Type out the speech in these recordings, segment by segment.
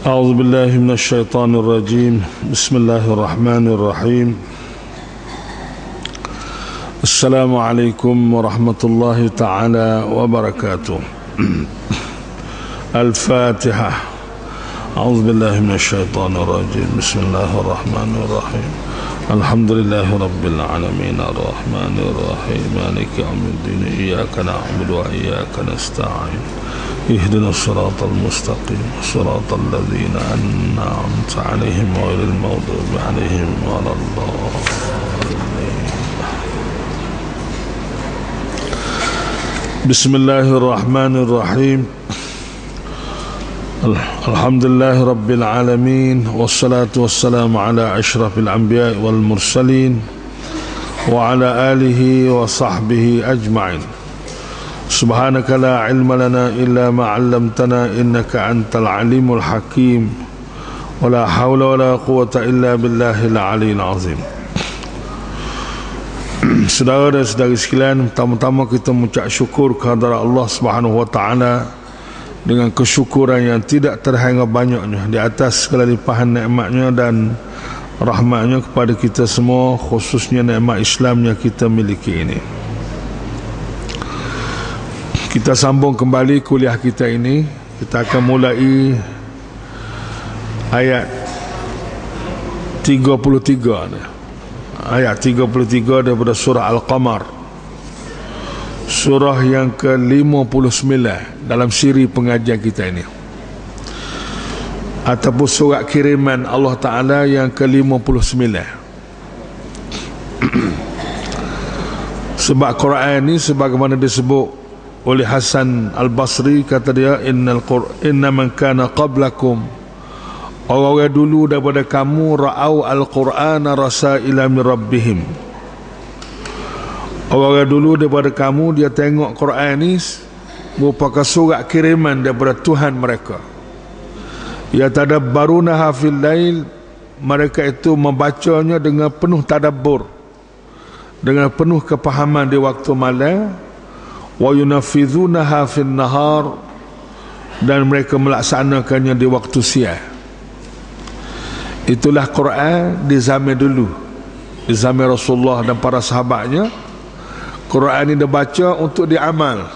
أعوذ بالله من الشيطان الرجيم. بسم الله الرحمن الرحيم. السلام عليكم ورحمة الله تعالى وبركاته. الفاتحة. أعوذ بالله من الشيطان الرجيم. بسم الله الرحمن الرحيم. الحمد لله رب العالمين الرحمن الرحيم مالك يوم الدين إياك نعبد وإياك نستعين اهدنا الصراط المستقيم صراط الذين أنعمت عليهم غير المغضوب عليهم ولا الضالين. بسم الله الرحمن الرحيم. الحمد لله رب العالمين والصلاة والسلام على أشرف الأنبياء والمرسلين وعلى آله وصحبه أجمعين. سبحانك لا علم لنا إلا ما علمتنا إنك أنت العليم الحكيم ولا حول ولا قوة إلا بالله العلي العظيم. Saudara dan saudari sekalian, pertama-tama kita mengucap syukur kepada Allah Subhanahu wa taala dengan kesyukuran yang tidak terhingga banyaknya di atas segala limpahan nikmatnya dan rahmatnya kepada kita semua, khususnya nikmat Islam yang kita miliki ini. Kita sambung kembali kuliah kita ini. Kita akan mulai ayat 33. Ayat 33 daripada surah Al-Qamar, surah yang ke-59 dalam siri pengajian kita ini, ataupun surat kiriman Allah Ta'ala yang ke-59. Sebab Quran ini sebagaimana disebut oleh Hasan Al-Basri, kata dia, inna man kana qablakum, orang dulu daripada kamu, ra'au al-Qur'ana rasaila min rabbihim, orang dulu daripada kamu dia tengok Quran ni merupakan surat kiriman daripada Tuhan mereka. Ya tadabbarunaha fil lail, mereka itu membacanya dengan penuh tadabbur, dengan penuh kepahaman di waktu malam. Wa yunafidhunaha fil nahar, dan mereka melaksanakannya di waktu siang. Itulah Quran di zaman dulu, di zaman Rasulullah dan para sahabatnya. Quran ini dibaca untuk diamal,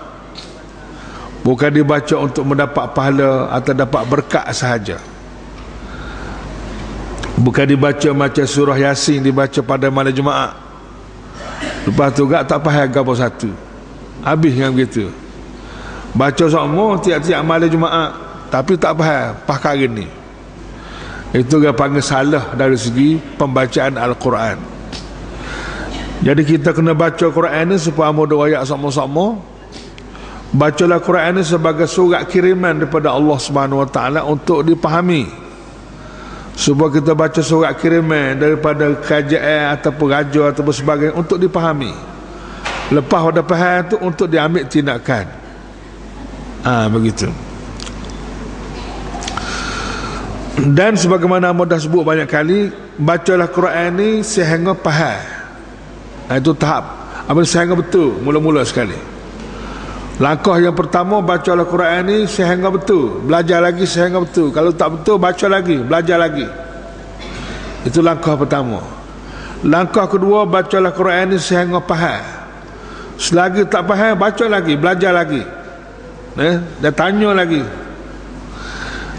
bukan dibaca untuk mendapat pahala atau dapat berkat sahaja. Bukan dibaca macam surah Yasin dibaca pada malam Jumaat, lepas tu gak tak faham apa satu, habis yang begitu. Baca semua tiap-tiap malam Jumaat tapi tak faham perkara ni. Itu dia panggil salah dari segi pembacaan Al-Quran. Jadi kita kena baca Quran ni supaya mudah ayat sama-sama. Bacalah Quran ni sebagai surat kiriman daripada Allah Subhanahu wa taala untuk dipahami. Supaya kita baca surat kiriman daripada kerajaan ataupun raja ataupun sebagainya untuk dipahami. Lepas dah faham tu untuk diambil tindakan. Begitu. Dan sebagaimana dah sebut banyak kali, bacalah Quran ni sehingga faham. Itu tahap apa sehingga betul, mula-mula sekali. Langkah yang pertama, bacalah Quran ni sehingga betul, belajar lagi sehingga betul. Kalau tak betul, baca lagi, belajar lagi. Itu langkah pertama. Langkah kedua, bacalah Quran ni sehingga faham. Selagi tak faham, baca lagi, belajar lagi, dan tanya lagi.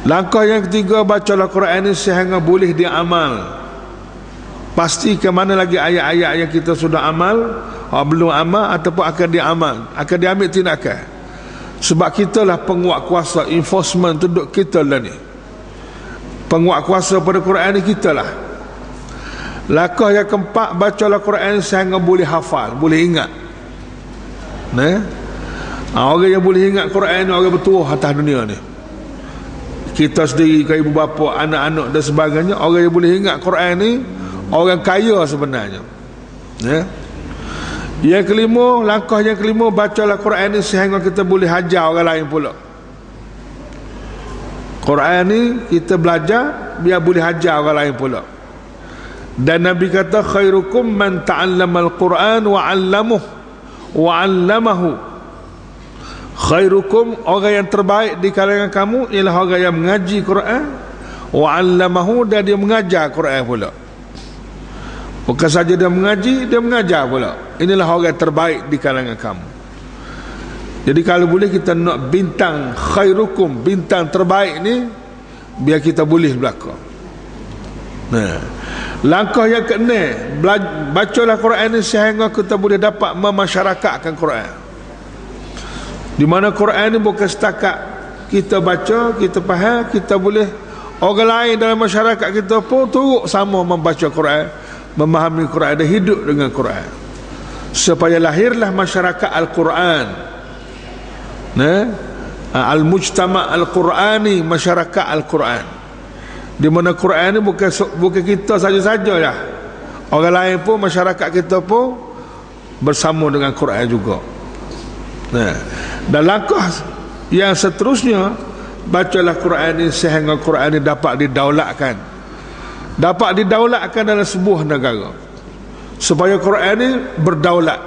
Langkah yang ketiga, bacalah Quran ini sehingga boleh diamal. Pasti ke mana lagi ayat-ayat yang kita sudah amal, belum amal ataupun akan diamal, akan diambil tindakan. Sebab kita lah penguat kuasa, enforcement duduk kita lah ni. Penguat kuasa pada Quran ni kita lah. Langkah yang keempat, bacalah Quran sehingga boleh hafal, boleh ingat. Orang yang boleh ingat Quran ni orang bertuah atas dunia ni. Kita sendiri, ke ibu bapa, anak-anak dan sebagainya, orang yang boleh ingat Quran ni orang kaya sebenarnya. Yang kelima, langkah yang kelima, bacalah Quran ni sehingga kita boleh hajar orang lain pula. Quran ni kita belajar biar boleh hajar orang lain pula. Dan Nabi kata, khairukum man ta'allamal Quran wa 'allamahu. Khairukum, orang yang terbaik di kalangan kamu ialah orang yang mengaji Quran wa 'allamahu, dan dia mengajar Quran pula. Bukan saja dia mengaji, dia mengajar pula. Inilah orang terbaik di kalangan kamu. Jadi kalau boleh kita nak bintang khairukum, bintang terbaik ni, biar kita boleh belaka. Nah, langkah yang keenam, bacalah Quran ni sehingga kita boleh dapat memasyarakatkan Quran. Di mana Quran ni bukan setakat kita baca, kita faham, kita boleh orang lain dalam masyarakat kita pun turut sama membaca Quran, memahami Quran dan hidup dengan Quran, supaya lahirlah masyarakat Al-Quran. Al-mujtama' Al-Qurani, masyarakat Al-Quran, di mana Quran ni bukan kita saja-saja ya. Orang lain pun, masyarakat kita pun bersama dengan Quran juga. Dan langkah yang seterusnya, bacalah Quran ni sehingga Quran ni dapat didaulatkan. Dapat didaulatkan dalam sebuah negara, supaya Quran ni berdaulat.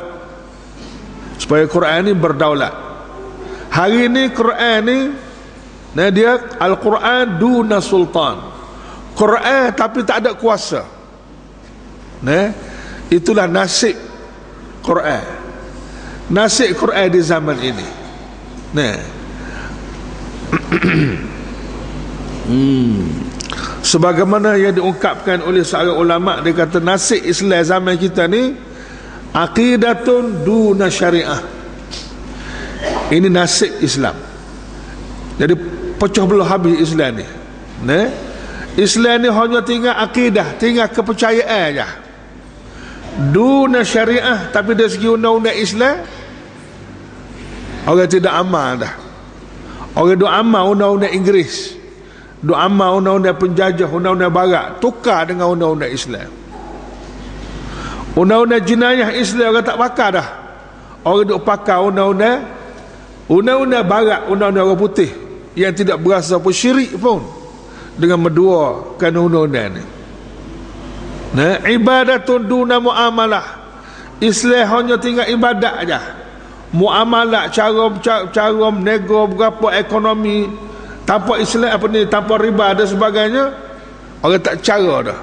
Supaya Quran ni berdaulat. Hari ni Quran ni, dia Al-Quran duna sultan. Quran tapi tak ada kuasa. Itulah nasib Quran. Nasib Quran di zaman ini. Sebagaimana yang diungkapkan oleh seorang ulama, dia kata nasib Islam zaman kita ni aqidatun duna syariah. Ini nasib Islam. Jadi pecah belah habis Islam ni. Islam ni hanya tinggal akidah, tinggal kepercayaan aja. Duna syariah, tapi dari segi undang-undang Islam orang tidak amal dah. Orang duk amal undang-undang Inggeris, duk amal undang-undang penjajah, undang-undang barat, tukar dengan undang-undang Islam. Undang-undang jenayah Islam orang tak pakai dah. Orang duk pakai undang-undang barat, undang-undang orang putih yang tidak berasa pun syirik pun dengan menduakan undang-undang ni. Ibadatun duna muamalah. Islam hanya tinggal ibadat aja. Muamalah, cara nego berapa ekonomi tanpa Islam tanpa riba dan sebagainya, orang tak cara dah.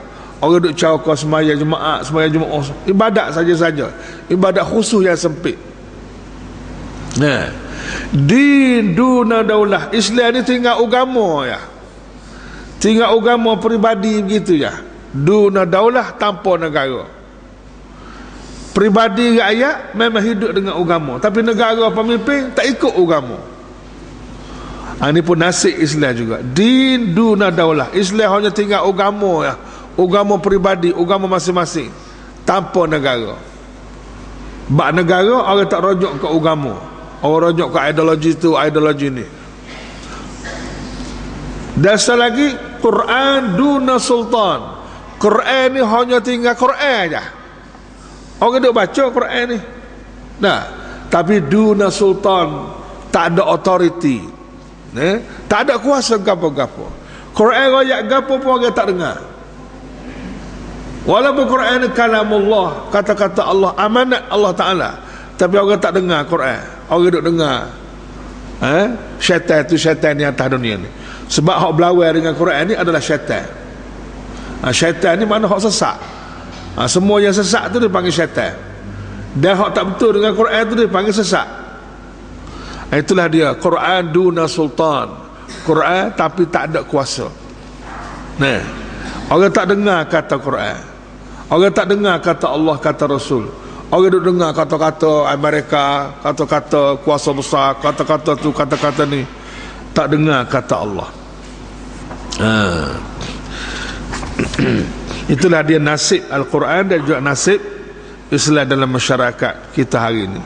Orang duk cara kau sembahyang jemaah, ibadat saja-saja, ibadat khusus yang sempit. Din duna daulah. Islam ni tinggal agama ya. Tinggal agama peribadi begitu ya. Duna daulah, tanpa negara. Peribadi rakyat memang hidup dengan agama, tapi negara pemimpin tak ikut agama. Ini pun nasib Islam juga. Din duna daulah. Islam hanya tinggal agama ya. Agama peribadi, agama masing-masing, tanpa negara. Bak negara orang tak rujuk ke agama, orang rujuk ke ideologi tu, ideologi ni. Dasar lagi Quran duna sultan. Quran ni hanya tinggal Quran aja. Orang duk baca Quran ni. Tapi duna sultan, tak ada authority. Tak ada kuasa gapo-gapo. Quran royak gapo pun orang tak dengar. Walaupun Quran ni kalamullah, kata-kata Allah, amanat Allah Ta'ala, tapi orang tak dengar Quran. Orang duk dengar syaitan tu, syaitan di atas dunia ni. Sebab hak belawai dengan Quran ni adalah syaitan. Syaitan ni mana hak sesat. Semua yang sesat tu dia panggil syaitan. Dan hak tak betul dengan Quran tu dia panggil sesat. Itulah dia Quran duna sultan. Quran tapi tak ada kuasa. Orang tak dengar kata Quran. Orang tak dengar kata Allah, kata Rasul. Orang duk dengar kata-kata Amerika, kata-kata kuasa besar, kata-kata tu, kata-kata ni. Tak dengar kata Allah. Itulah dia nasib Al-Quran dan juga nasib Islam dalam masyarakat kita hari ini.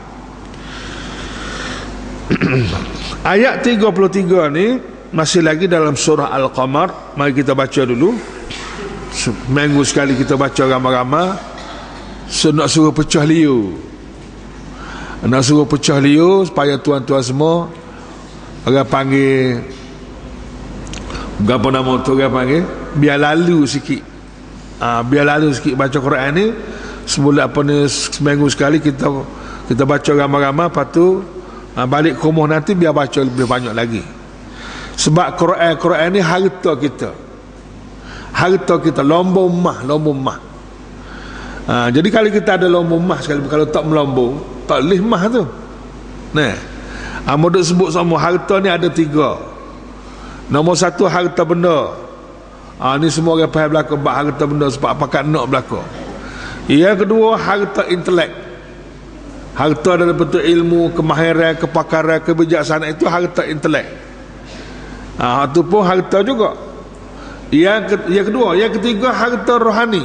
Ayat 33 ni masih lagi dalam surah Al-Qamar. Mari kita baca dulu. Minggu sekali kita baca ramai-ramai. Nak suruh pecah liu. Nak suruh pecah liu supaya tuan-tuan semua, orang panggil berapa nama tu, orang panggil biar lalu sikit. Biar lalu sikit baca Quran ni. Semula apa ni, seminggu sekali kita baca ramai-ramai. Lepas tu balik ke rumah nanti biar baca lebih banyak lagi. Sebab Quran ni harta kita. harta kita, lomba emas. Jadi kalau kita ada lomba emas sekali, kalau tak melomba, tak leh emas tu. Nah, modok sebut sama harta ni ada 3. Nombor 1 harta benda. Ni semua orang faham belaka bab harta benda sebab pakat nak belaka. Yang kedua harta intelek. Harta dalam bentuk ilmu, kemahiran, kepakaran, kebijaksanaan, itu harta intelek. Itu pun harta juga. Yang kedua, yang ketiga harta rohani.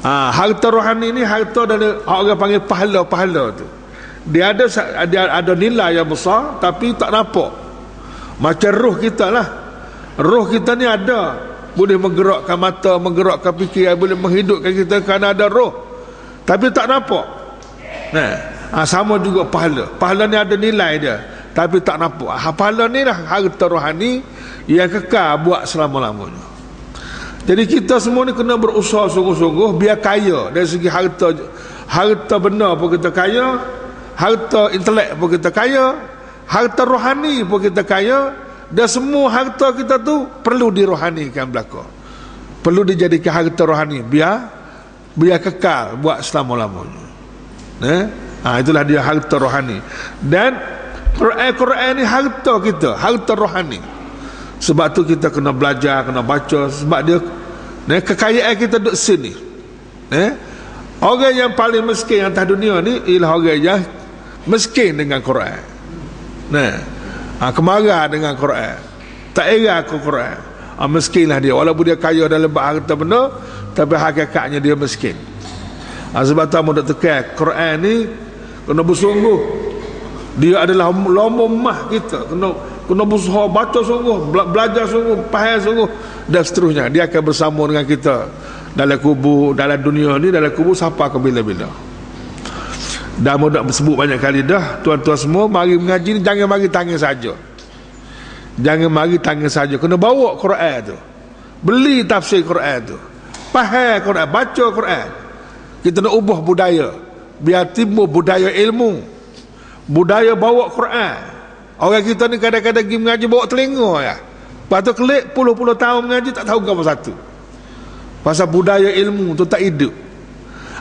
Harta rohani ni harta dari orang panggil pahala tu. Dia ada nilai yang besar tapi tak nampak. Macam roh kita lah. Roh kita ni ada, boleh menggerakkan mata, menggerakkan fikiran, boleh menghidupkan kita kerana ada roh, tapi tak nampak. Sama juga pahala. Pahala ni ada nilai dia, tapi tak nampak. Pahala ni lah harta rohani yang kekal buat selama-lamanya. Jadi kita semua ni kena berusaha sungguh-sungguh biar kaya. Dari segi harta benda pun kita kaya, harta intelek pun kita kaya, harta rohani pun kita kaya. Dan semua harta kita tu perlu dirohanikan belaka. Perlu dijadikan harta rohani biar kekal buat selama-lamanya. Itulah dia harta rohani. Dan Quran ni harta kita, harta rohani. Sebab tu kita kena belajar, kena baca. Sebab dia kekayaan kita duduk sini. Orang yang paling miskin atas dunia ni ialah orang yang miskin dengan Quran. Kemarah dengan Quran, tak era ke Quran. Miskinlah dia, walaupun dia kaya dalam harta benda, tapi hakikatnya dia miskin. Sebab tu amun nak tekan Quran ni kena bersungguh. Dia adalah lomba emas kita. Kena berusaha baca sungguh, belajar sungguh, faham sungguh, dan seterusnya. Dia akan bersama dengan kita dalam kubur, dalam dunia ni, dalam kubur sampai ke bila-bila. Dah mudah sebut banyak kali dah, tuan-tuan semua, mari mengaji ni jangan mari tangan saja. Jangan mari tangan saja, kena bawa Quran tu. Beli tafsir Quran tu. Faham Quran, baca Quran. Kita nak ubah budaya, biar timbul budaya ilmu. Budaya bawa Quran. Orang kita ni kadang-kadang pergi mengaji bawa telinga ya. Lepas tu kelik puluh-puluh tahun mengaji tak tahu apa satu. Pasal budaya ilmu tu tak hidup.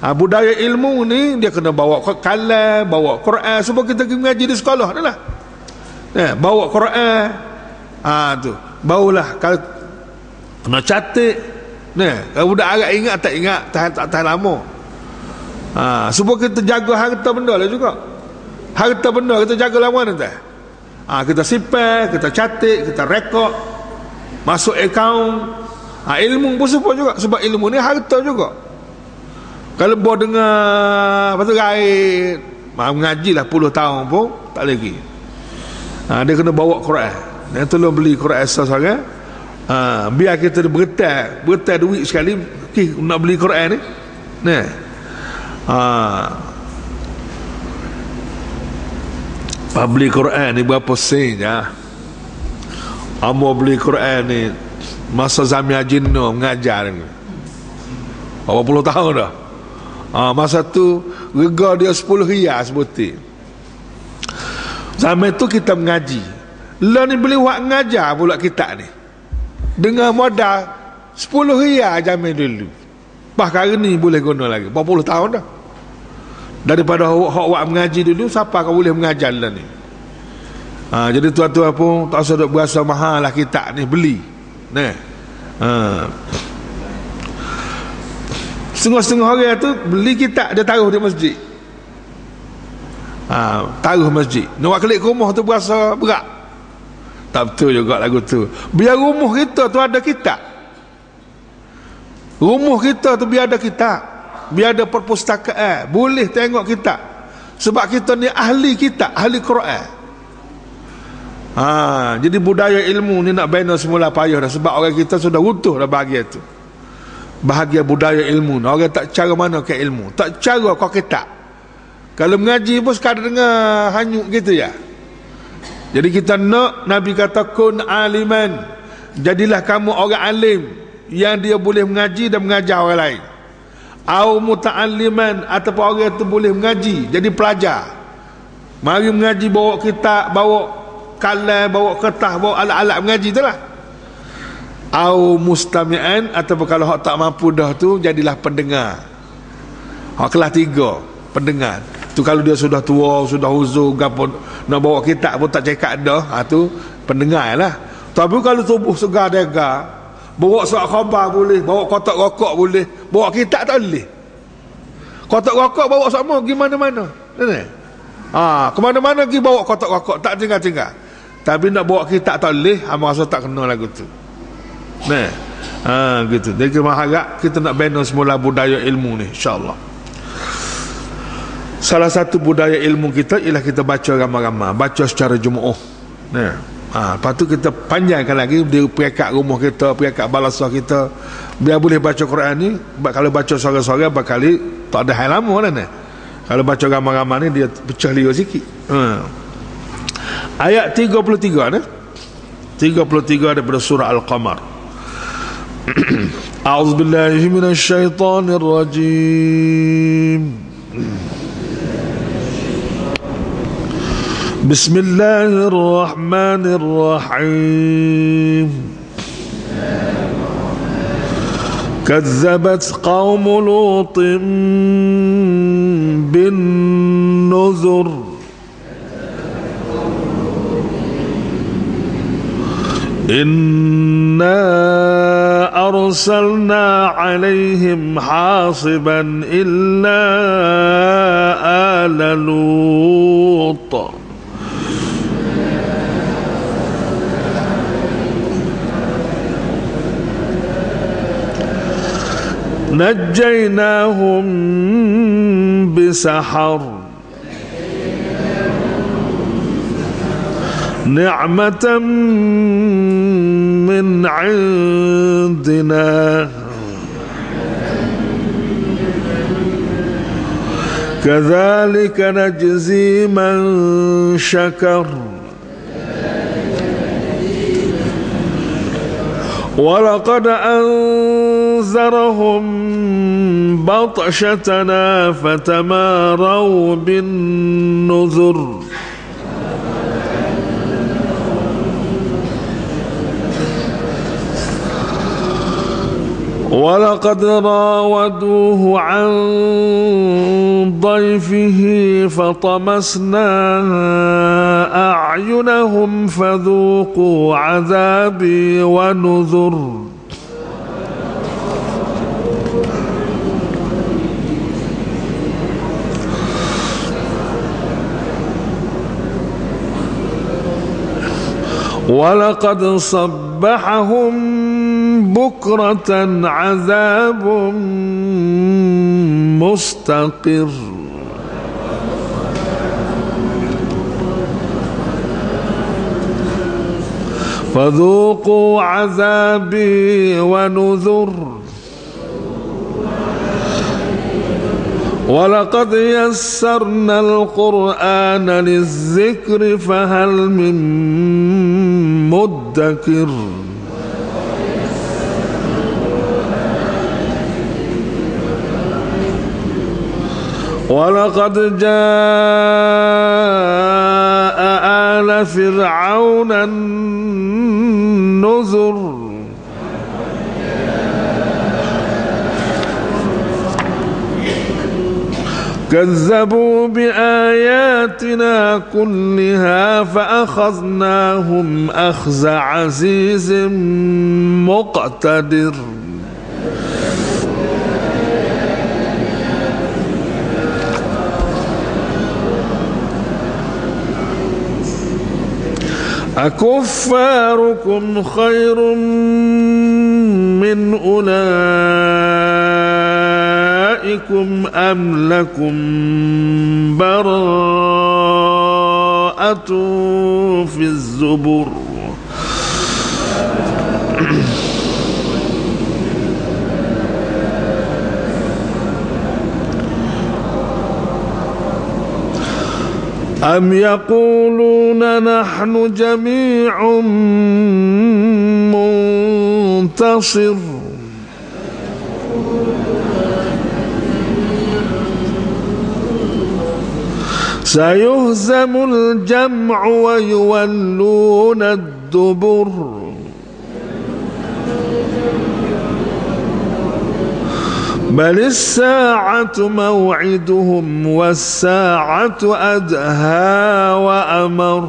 Budaya ilmu ni dia kena bawa kalam, bawa Quran. Sebab kita pergi mengaji di sekolah dah lah. Bawa Quran. Tu barulah kalau kena catat. Kalau budak Arab ingat tak ingat, tak tahan lama. Sebab kita jaga harta benda lah juga. Harta benda kita jaga lama ni tak. Kita simpan, kita catat, kita rekod, masuk akaun. Ilmu pun sebab juga. Sebab ilmu ni harta juga. Kalau buat dengar lepas tu gaib, mengajilah puluh tahun pun tak lagi. Dia kena bawa Quran. Dia tolong beli Quran seorang. Biar kita bertai duit sekali nak beli Quran ni. Beli Quran ni berapa sen je. Amo beli Quran ni masa Zamia Jinno mengajar ni berapa puluh tahun dah. Masa tu rega dia 10 riyal sebutir. Zaman tu kita mengaji. Lah ni beli wak mengajar pula kita ni dengan modal 10 riyal zaman dulu. Bahkan ni boleh guna lagi berapa puluh tahun dah. Daripada wak mengaji dulu, siapa kau boleh mengajar lah ni. Jadi tuan-tuan pun tak usah duk berasa mahal lah kita ni beli. Setengah-setengah orang tu beli kitab dia taruh di masjid. Taruh masjid. Nak klik rumah tu berasa berat. Tak betul juga lagu tu. Biar rumah kita tu ada kitab. Rumah kita tu biar ada kitab, biar ada perpustakaan, boleh tengok kitab. Sebab kita ni ahli kitab, ahli Quran. Jadi budaya ilmu ni nak bina semula payah dah. Sebab orang kita sudah utuh dah bahagia tu. Bahagia budaya ilmu. Orang tak cara mana ke ilmu, tak cara kau kitab. Kalau mengaji pun sekadar dengar hanyut gitu ya. Jadi kita nak Nabi kata kun aliman, jadilah kamu orang alim yang dia boleh mengaji dan mengajar orang lain. Au muta'alliman, ataupun orang tu boleh mengaji jadi pelajar. Mari mengaji bawa kitab, bawa kalam, bawa kertas, bawa alat-alat mengaji tu lah. Au mustami'an, ataupun kalau hak tak mampu dah tu jadilah pendengar. Hak kelas 3 pendengar. Tu kalau dia sudah tua, sudah uzur, gapo nak bawa kitab pun tak cekak dah, tu pendengar lah. Tapi kalau tubuh segar degar, bawa surat khabar boleh, bawa kotak rokok boleh, bawa kitab tak boleh. Kotak rokok bawa sama pergi mana-mana. Ke mana-mana pergi bawa kotak rokok, tak tinggal-tinggal. Tapi nak bawa kitab tak boleh, hamba rasa tak kena lagu tu. Gitu. Jadi kita harap kita nak bina semula budaya ilmu ni, insya-Allah. Salah satu budaya ilmu kita ialah kita baca ramai-ramai, baca secara jumu'ah. Lepas tu kita panjangkan lagi di peringkat rumah kita, peringkat balasah kita, biar boleh baca Quran ni. Kalau baca sorang-sorang bakali tak ada hal lama lah ni. Kalau baca ramai-ramai ni dia pecah lia sikit. Ayat 33 ni, 33 daripada surah Al-Qamar. A'udzubillahi minasyaitonirrajim. Bismillahirrahmanirrahim. Kazzabat qaum Lutin bin nuzur. Inna arsalna alaihim hasiban illa ala Lut. Najjaynahum bisahar ni'matan min 'indina kadzalika najzi man syakar wa laqad anzarahum batshatana fatamaraw bin nuzur. وَلَقَدْ رَاوَدُوهُ عَنْ ضَيْفِهِ فَطَمَسْنَا أَعْيُنَهُمْ فَذُوقُوا عَذَابِي وَنُذُرِ. وَلَقَدْ صَبَّحَهُمْ بكرة عذاب مستقر. فذوقوا عذابي ونذر. ولقد يسرنا القرآن للذكر فهل من مدكر. ولقد جاء آل فرعون النذر. كذبوا بآياتنا كلها فأخذناهم أخذ عزيز مقتدر. أكفاركم خير من أولئكم أم لكم براءة في الزبر. أم يقولون نحن جميع منتصر. سيهزم الجمع ويولون الدبر. Balis sa'atu maw'iduhum was-sa'atu adha wa amar.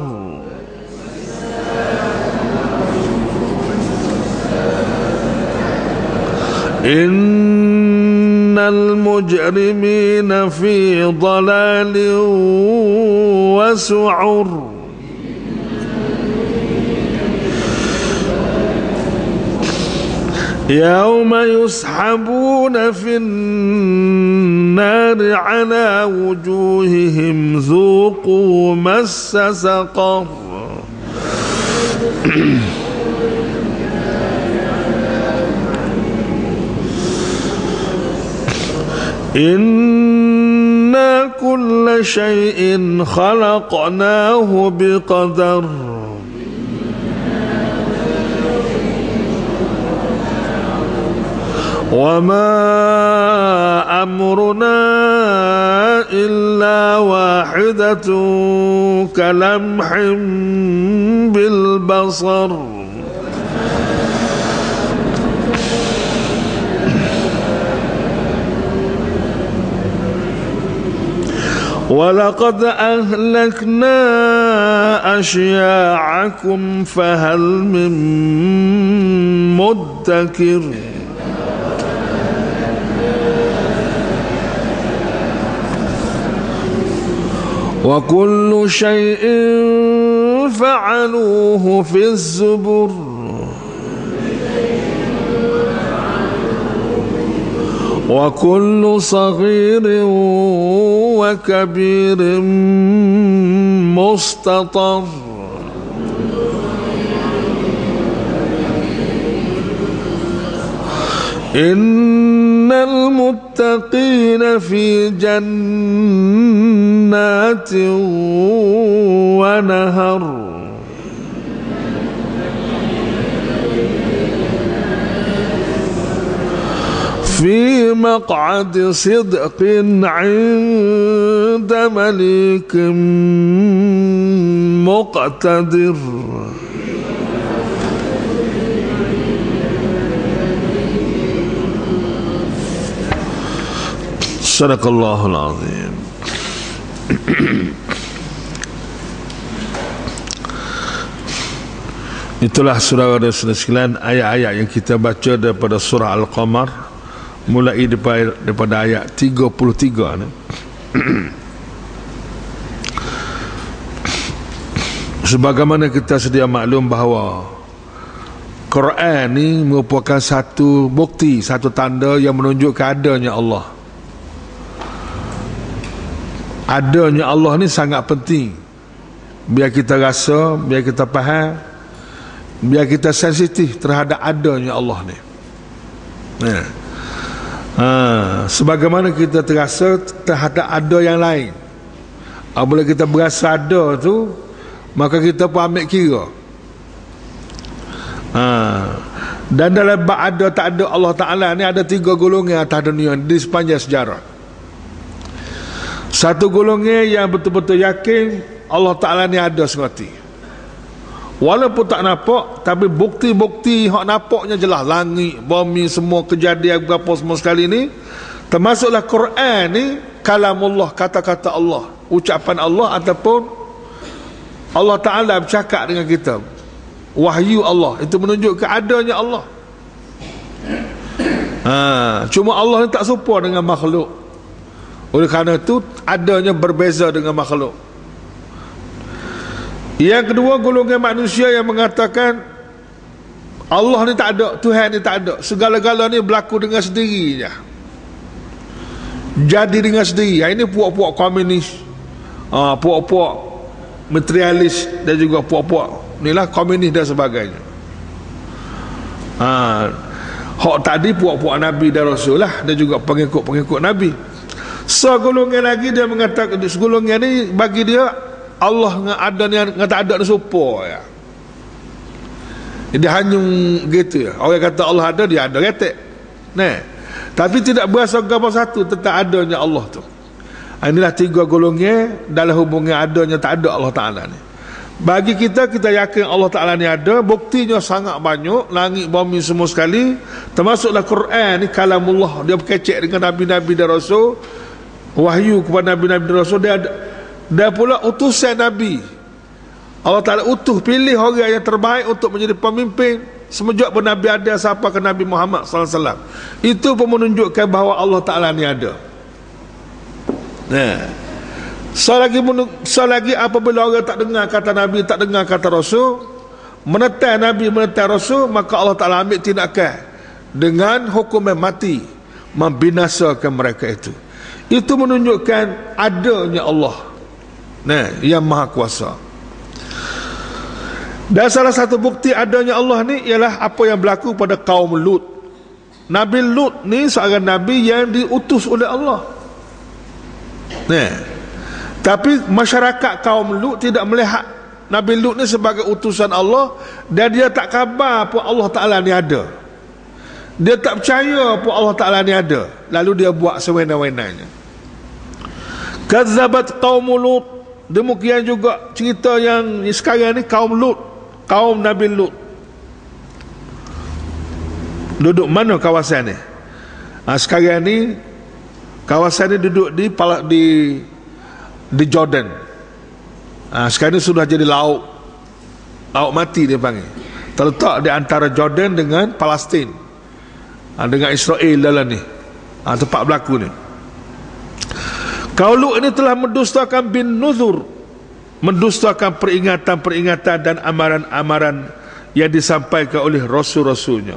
Innal mujrimina fi dhalalin wa su'ur. يوم يسحبون في النار على وجوههم ذوقوا مس سقر إنا كل شيء خلقناه بقدر وما أمرنا إلا واحدة كلمح بالبصر ولقد أهلكنا أشياعكم فهل من مدكر وكل شيء فعلوه في الزبر وكل صغير وكبير مستطر إن المتقين في جنات ونهر في مقعد صدق عند مليك مقتدر Sadaqallahul azim. Itulah saudara-saudara sekalian ayat-ayat yang kita baca daripada surah Al-Qamar mulai daripada ayat 33 ni. Sebagaimana kita sedia maklum bahawa Quran ni merupakan satu bukti, satu tanda yang menunjukkan adanya Allah. Adanya Allah ni sangat penting. Biar kita rasa, biar kita faham, biar kita sensitif terhadap adanya Allah ni. Sebagaimana kita terasa terhadap ada yang lain. Apabila kita berasa ada tu, maka kita pun ambil kira. Dan dalam bab ada tak ada Allah Ta'ala ni ada 3 golongan atas dunia di sepanjang sejarah. Satu golongan yang betul-betul yakin Allah Ta'ala ni ada semati. Walaupun tak nampak, tapi bukti-bukti hak nampaknya jelas. Langit, bumi, semua kejadian berapa semua sekali ni, termasuklah Quran ni kalamullah, kata-kata Allah, ucapan Allah ataupun Allah Ta'ala bercakap dengan kita. Wahyu Allah, itu menunjukkan adanya Allah. Cuma Allah ni tak serupa dengan makhluk. Oleh kerana itu adanya berbeza dengan makhluk. Yang kedua, golongan manusia yang mengatakan Allah ni tak ada, Tuhan ni tak ada, segala-gala ni berlaku dengan sendirinya, jadi dengan sendiri. Ini puak-puak komunis, puak-puak materialis, dan juga puak-puak inilah komunis dan sebagainya. Hak tadi puak-puak Nabi dan Rasul lah, dan juga pengikut-pengikut Nabi. Segolongan lagi dia mengatakan, segolongan ni bagi dia Allah ada ni, tak ada ni serupa ya. Dia hanyung gitu ya. Orang kata Allah ada, dia ada retek. Nah, tapi tidak berasa gambar satu tentang adanya Allah tu. Inilah 3 golongan dalam hubungan adanya tak ada Allah Ta'ala ni. Bagi kita, kita yakin Allah Ta'ala ni ada. Buktinya sangat banyak, langit bumi semua sekali, termasuklah Quran ni kalamullah. Dia berkecek dengan Nabi-Nabi dan Rasul, wahyu kepada Nabi-Nabi dan Rasul. Dia pula utusan Nabi. Allah Ta'ala utuh, pilih orang yang terbaik untuk menjadi pemimpin. Semenjak pun Nabi ada sampai ke Nabi Muhammad SAW. Itu pun menunjukkan bahawa Allah Ta'ala ni ada. Selagi apabila orang tak dengar kata Nabi, tak dengar kata Rasul, menetai Nabi, menetai Rasul, maka Allah Ta'ala ambil tindakan dengan hukuman mati, membinasakan mereka itu. Itu menunjukkan adanya Allah yang Maha Kuasa. Dan salah satu bukti adanya Allah ni ialah apa yang berlaku pada kaum Lut. Nabi Lut ni seorang Nabi yang diutus oleh Allah. Tapi masyarakat kaum Lut tidak melihat Nabi Lut ni sebagai utusan Allah, dan dia tak khabar pun Allah Ta'ala ni ada. Dia tak percaya pun Allah Ta'ala ni ada. Lalu dia buat sewenang-wenangnya. Kazzabat qaum Lut. Demikian juga cerita yang sekarang ni kaum Lut, kaum Nabi Lut. Duduk mana kawasan ni? Sekarang ni kawasan ni duduk di Jordan. Sekarang ni sudah jadi laut mati dia panggil. Terletak di antara Jordan dengan Palestin, dengan Israel dalam ni, tempat berlaku ni. Kaum Lut ini telah mendustakan bin nuzur, mendustakan peringatan-peringatan dan amaran-amaran yang disampaikan oleh rasul-rasulnya.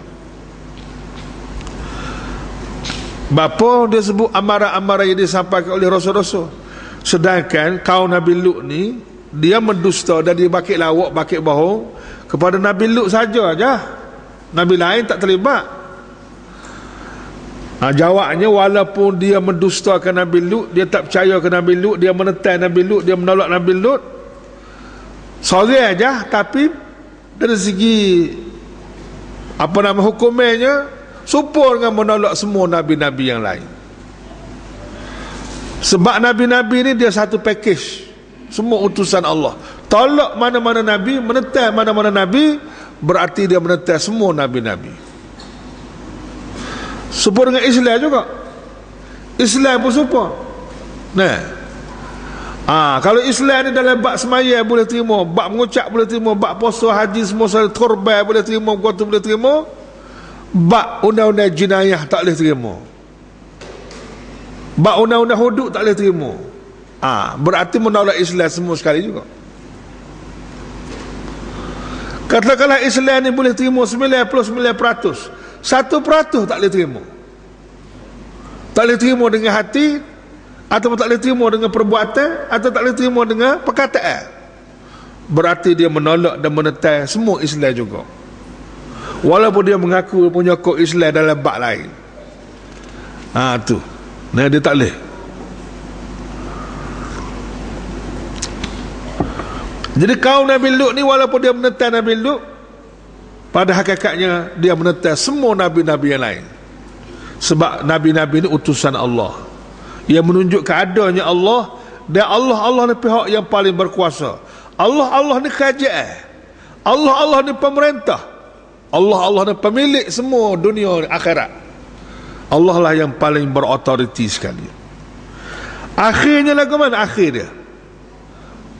Bapa dia sebut amaran-amaran yang disampaikan oleh rasul-rasul. Sedangkan kaum Nabi Lut ni, dia mendusta dan dia bakit lawak, bakit bohong kepada Nabi Lut saja aja. Nabi lain tak terlibat. Jawabnya, walaupun dia mendustakan Nabi Lut, dia tak percaya ke Nabi Lut, dia menetai Nabi Lut, dia menolak Nabi Lut, sorry aja. Tapi dari segi hukumnya, supur dengan menolak semua Nabi-Nabi yang lain. Sebab Nabi-Nabi ni dia satu package, semua utusan Allah. Tolak mana-mana Nabi, menetai mana-mana Nabi, berarti dia menetai semua Nabi-Nabi. Supur dengan Islam juga. Islam pun supur. Kalau Islam ni dalam bab semaya boleh terima, bab mengucap boleh terima, bab puasa haji semua korban boleh terima, kuatu boleh terima, bab undang-undang jenayah tak boleh terima, bab undang-undang hudud tak boleh terima. Berarti menolak Islam semua sekali juga. Katakanlah Islam ni boleh terima 99%, 1% tak boleh terima. Tak boleh terima dengan hati, atau tak boleh terima dengan perbuatan, atau tak boleh terima dengan perkataan. Berarti dia menolak dan menetai semua Islam juga, walaupun dia mengaku punya kod Islam dalam bab lain. Tu dia tak boleh. Jadi kaum Nabi Lut ni, walaupun dia menetai Nabi Lut, pada hakikatnya dia menetai semua Nabi-Nabi yang lain. Sebab Nabi-Nabi ni utusan Allah yang menunjukkan adanya Allah. Dan Allah ni pihak yang paling berkuasa. Allah ni kerajaan. Allah ni pemerintah. Allah ni pemilik semua dunia akhirat. Allah lah yang paling berautoriti sekali. Akhirnya lagu mana akhir dia?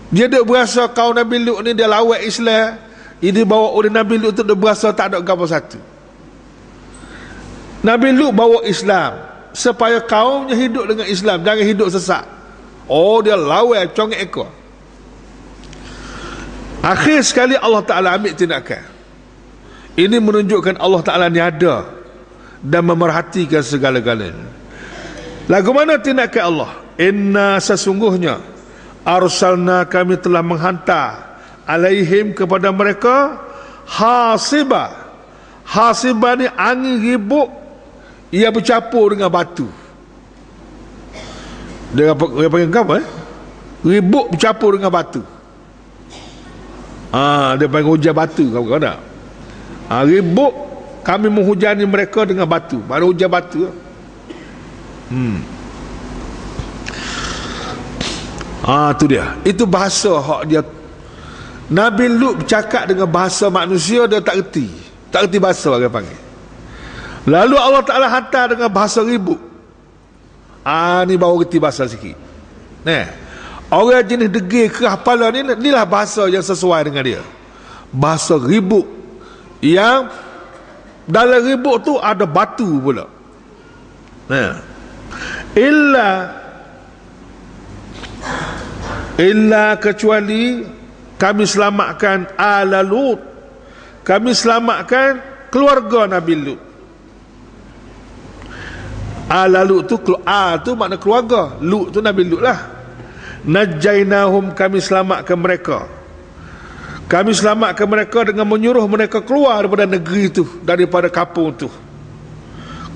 Dia duk berasa kaum Nabi Lut ni dia lawak Islam, ini bawa oleh Nabi Lut tu, dia berasa tak ada apa satu. Nabi Lut bawa Islam supaya kaumnya hidup dengan Islam, jangan hidup sesat. Dia lawak congek ekor. Akhir sekali Allah Ta'ala ambil tindakan. Ini menunjukkan Allah Ta'ala ni ada dan memerhatikan segala-galanya. Lagu mana tindakan Allah? Inna, sesungguhnya, arsalna, kami telah menghantar, alaihim, kepada mereka, hasiba. Hasiba ni angin ribut, ia bercampur dengan batu. Dia panggil apa? Ribut bercampur dengan batu. Dia panggil hujan batu. Kau tak? Ribut, kami menghujani mereka dengan batu. Mana hujan batu? Tu dia. Itu bahasa hak dia. Nabi Lut bercakap dengan bahasa manusia, dia tak reti bahasa orang panggil. Lalu Allah Ta'ala hantar dengan bahasa ribut. Ni baru reti bahasa sikit. Orang jenis degil kerah kepala ni, inilah bahasa yang sesuai dengan dia. Bahasa ribut, yang dalam ribut tu ada batu pula. Illa kecuali kami selamatkan ala Lut, kami selamatkan keluarga Nabi Lut. Ala Lut tu, tu makna keluarga, Lut tu Nabi Lut lah. Najainahum, kami selamatkan mereka. Kami selamatkan mereka dengan menyuruh mereka keluar daripada negeri tu, daripada kampung tu.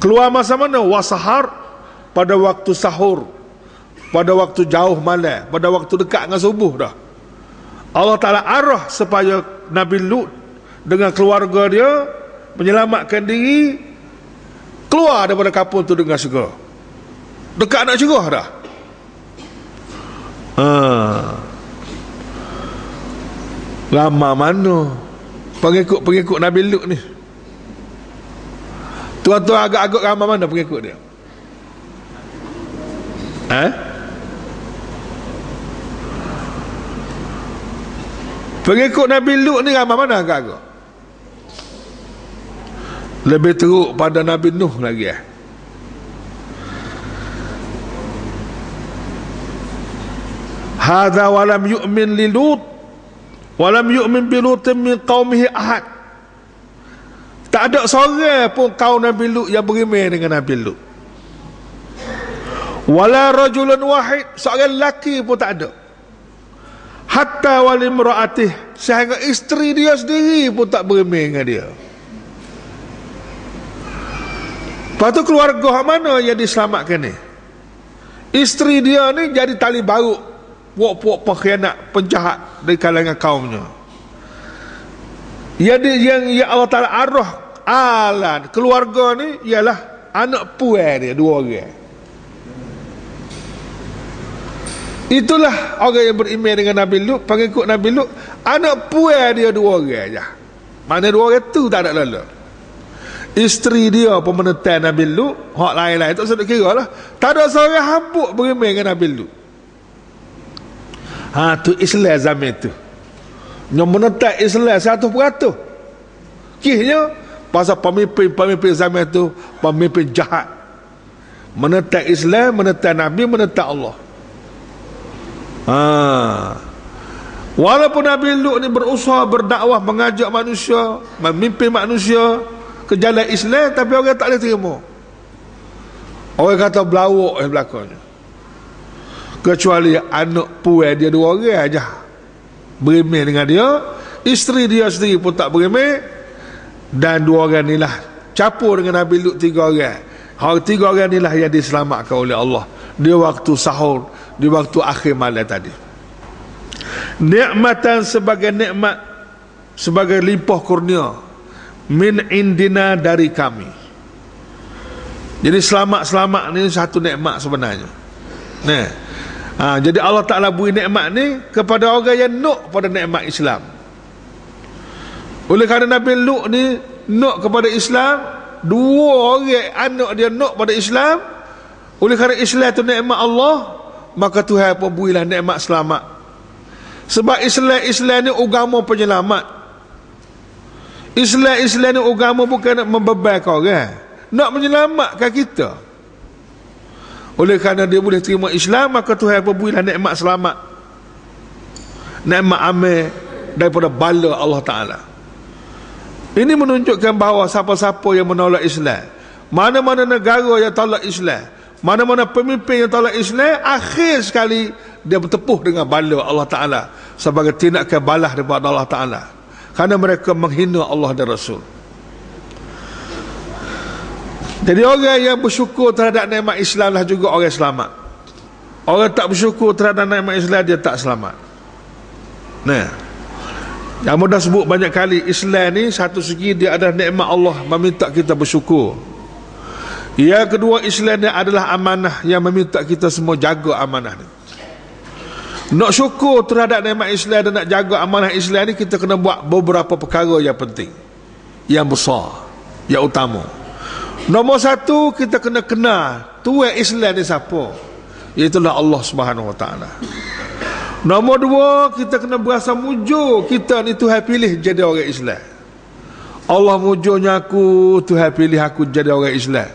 Keluar masa mana? Wasahar, pada waktu sahur, pada waktu jauh malam, pada waktu dekat dengan subuh dah. Allah Ta'ala arah supaya Nabi Lut dengan keluarga dia menyelamatkan diri, keluar daripada kampung tu dengan segera. Dekat nak cerah dah. Lama mana pengikut Nabi Lut ni? Tuan-tuan agak-agak ramai mana pengikut dia? Pengikut Nabi Lut ni ramai mana agak-agak? Lebih teruk pada Nabi Nuh lagi Hadza walam yu'min li Lut walam yu'min bi Lutin min qaumihi ahad. Tak ada seorang pun kaum Nabi Lut yang beriman dengan Nabi Lut. Wala rajulun wahid, seorang lelaki pun tak ada. Hatta walimraatih, sehingga isteri dia sendiri pun tak beriman dengan dia. Lepas tu keluarga mana yang diselamatkan ni? Isteri dia ni jadi tali baruk, puak-puak pengkhianat, penjahat dari kalangan kaumnya. Yang Allah Ta'ala arah alan keluarga ni ialah anak puan dia, 2 orang. Itulah orang yang beriman dengan Nabi Lut, pengikut Nabi Lut, anak puan dia 2 orang je. Mana 2 orang tu tak ada lala. Isteri dia pun menentang Nabi Lut, hak lain-lain tak sedap kira lah. Tak ada seorang hambuk beriman dengan Nabi Lut. Tu Islam zaman tu. Yang menentang Islam 100%. Kisahnya pasal pemimpin zaman tu, pemimpin jahat, menentang Islam, menentang Nabi, menentang Allah. Walaupun Nabi Lut ni berusaha berdakwah, mengajak manusia, memimpin manusia ke jalan Islam, tapi orang tak boleh terima. Orang kata belawak belakangnya. Kecuali anak puan dia 2 orang aja beriman dengan dia, isteri dia sendiri pun tak beriman, dan 2 orang ni lah campur dengan Nabi Lut 3 orang. 3 orang ni lah yang diselamatkan oleh Allah di waktu sahur, di waktu akhir malam tadi. Nikmatan, sebagai nikmat, sebagai limpah kurnia, min indina, dari kami. Jadi selamat ni satu nikmat sebenarnya. Jadi Allah Ta'ala beri nikmat ni kepada orang yang nak pada nikmat Islam. Oleh kerana Nabi Lut ni nak kepada Islam, 2 orang anak dia nak pada Islam. Oleh kerana Islam tu nikmat Allah, maka Tuhan pun berilah nikmat selamat. Sebab Islam ni agama penyelamat. Islam ni agama bukan nak membebankan orang, nak menyelamatkan kita. Oleh kerana dia boleh terima Islam, maka Tuhan pun berilah nikmat selamat, nikmat amal daripada bala Allah Ta'ala. Ini menunjukkan bahawa siapa-siapa yang menolak Islam, mana-mana negara yang tolak Islam, mana-mana pemimpin yang tolak Islam, akhir sekali dia bertepuh dengan bala Allah Ta'ala sebagai tindakan balas daripada Allah Ta'ala, kerana mereka menghina Allah dan Rasul. Jadi orang yang bersyukur terhadap nikmat Islam lah juga orang selamat. Orang tak bersyukur terhadap nikmat Islam, dia tak selamat. Yang mudah sebut banyak kali, Islam ni satu segi dia adalah nikmat Allah, meminta kita bersyukur. Yang kedua, Islam ni adalah amanah yang meminta kita semua jaga amanah ni. Nak syukur terhadap nikmat Islam dan nak jaga amanah Islam ni, kita kena buat beberapa perkara yang penting, yang besar, yang utama. Nombor satu, kita kena kenal tuan Islam ni siapa, iaitulah Allah Subhanahu Wa Taala. Nombor dua, kita kena berasa mujur kita ni Tuhan pilih jadi orang Islam. Allah mujurnya aku, Tuhan pilih aku jadi orang Islam.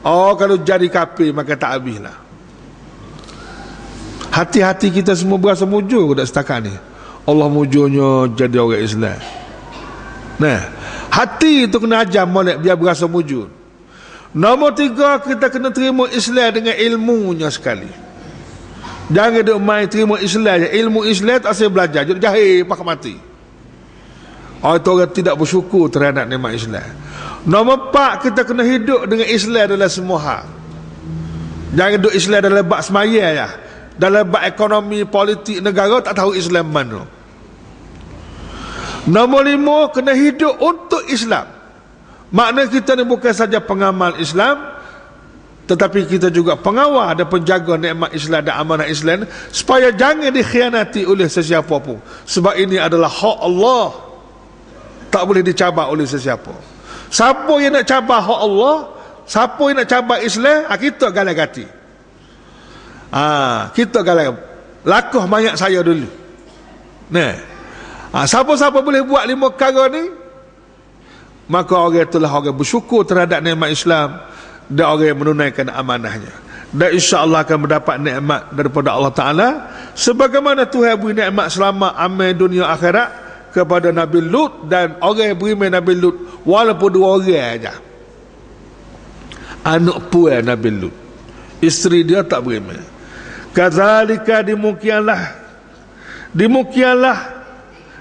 Oh, kalau jadi kafir maka tak habislah. Hati-hati kita semua berasa mujur dah setakat ni. Allah mujurnya jadi orang Islam. Nah, hati itu kena ajar molek biar berasa mujur. Nombor tiga, kita kena terima Islam dengan ilmunya sekali. Jangan duk main terima Islam je. Ilmu Islam tak saya belajar, jadi jahil pakai mati. Oh, itu orang tidak bersyukur terhadap nikmat Islam. Nombor empat, kita kena hidup dengan Islam dalam semua hal. Jangan duk Islam dalam bab semaya ya. Dalam bab ekonomi, politik, negara tak tahu Islam mana. Nombor lima, kena hidup untuk Islam. Makna kita ni bukan saja pengamal Islam, tetapi kita juga pengawal dan penjaga nikmat Islam dan amanah Islam, supaya jangan dikhianati oleh sesiapa pun. Sebab ini adalah hak Allah, tak boleh dicabar oleh sesiapa. Siapa yang nak cabar hak Allah, siapa yang nak cabar Islam, kita galak hati. Kita galak lakuh mayat saya dulu. Nah, siapa-siapa boleh buat lima perkara ni, maka orang itulah orang bersyukur terhadap nikmat Islam dan orang yang menunaikan amanahnya, dan insya-Allah akan mendapat nikmat daripada Allah Taala, sebagaimana Tuhan beri nikmat selamat aman dunia akhirat kepada Nabi Lut dan orang yang beriman Nabi Lut, walaupun dua orang aja. Anak puan Nabi Lut, isteri dia tak beriman. Kadzalika, demikianlah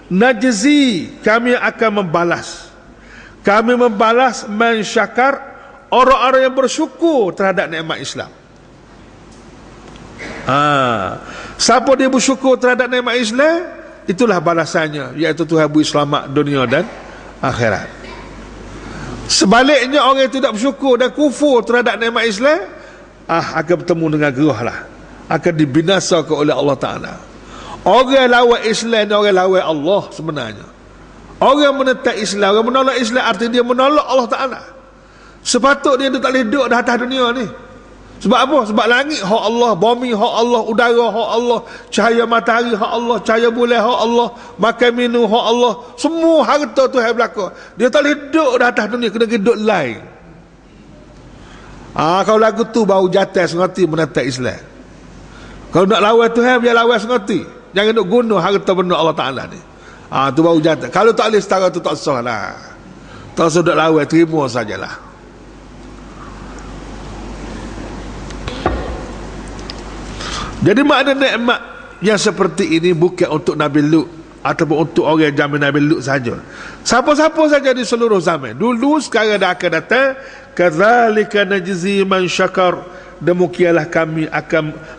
najzi, kami akan membalas. Kami membalas man syakar, orang-orang yang bersyukur terhadap nikmat Islam. Siapa dia bersyukur terhadap nikmat Islam, itulah balasannya, iaitu Tuhan beri selamat dunia dan akhirat. Sebaliknya, orang yang tidak bersyukur dan kufur terhadap nikmat Islam, akan bertemu dengan gerah lah, akan dibinasakan oleh Allah Ta'ala. Orang lawan Islam dan orang lawan Allah sebenarnya. Orang menentang Islam, orang menolak Islam, artinya dia menolak Allah Ta'ala. Sepatutnya dia tak boleh duduk di atas dunia ni. Sebab apa? Sebab langit hak Allah, bumi hak Allah, udara hak Allah, cahaya matahari hak Allah, cahaya bulan hak Allah, makan minum hak Allah, semua harta Tuhan belaka. Dia tak boleh duduk di atas dunia, kena duduk lain. Kalau lagu tu baru jatuh sengerti menentang Islam. Kalau nak lawan Tuhan, biar lawan sengerti. Jangan duk guna harta benda Allah Ta'ala ni. Tu baru jatuh. Kalau tak boleh setara tu tak sah lah. Tak usah duk lawan, terima sajalah. Jadi makna nikmat yang seperti ini bukan untuk Nabi Lut ataupun untuk orang zaman Nabi Lut saja. Siapa-siapa saja di seluruh zaman, dulu, sekarang dan akan datang. Kadzalika najzi man syakar, demikianlah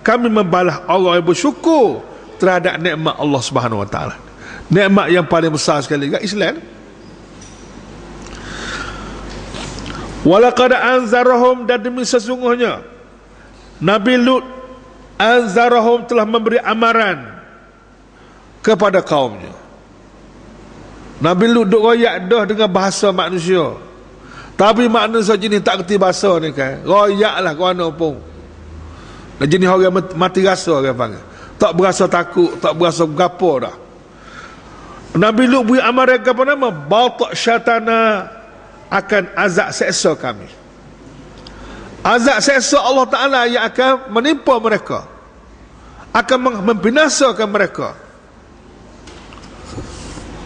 kami membalas orang yang bersyukur terhadap nikmat Allah Subhanahu Wa Taala. Nikmat yang paling besar sekali kat Islam. Walaqad anzarahum, dan demi sesungguhnya Nabi Lut anzarahum telah memberi amaran kepada kaumnya. Nabi Lut duk royak dah dengan bahasa manusia, tapi manusia jenis tak kerti bahasa ni kan, royak lah ke mana pun. Dan jenis orang mati rasa, orang panggil, tak berasa takut, tak berasa gapo dah. Nabi Lut beri amaran kepada nama batak syatana, akan azab seksa kami. Azab seksa Allah Ta'ala yang akan menimpa mereka, akan membinasakan mereka.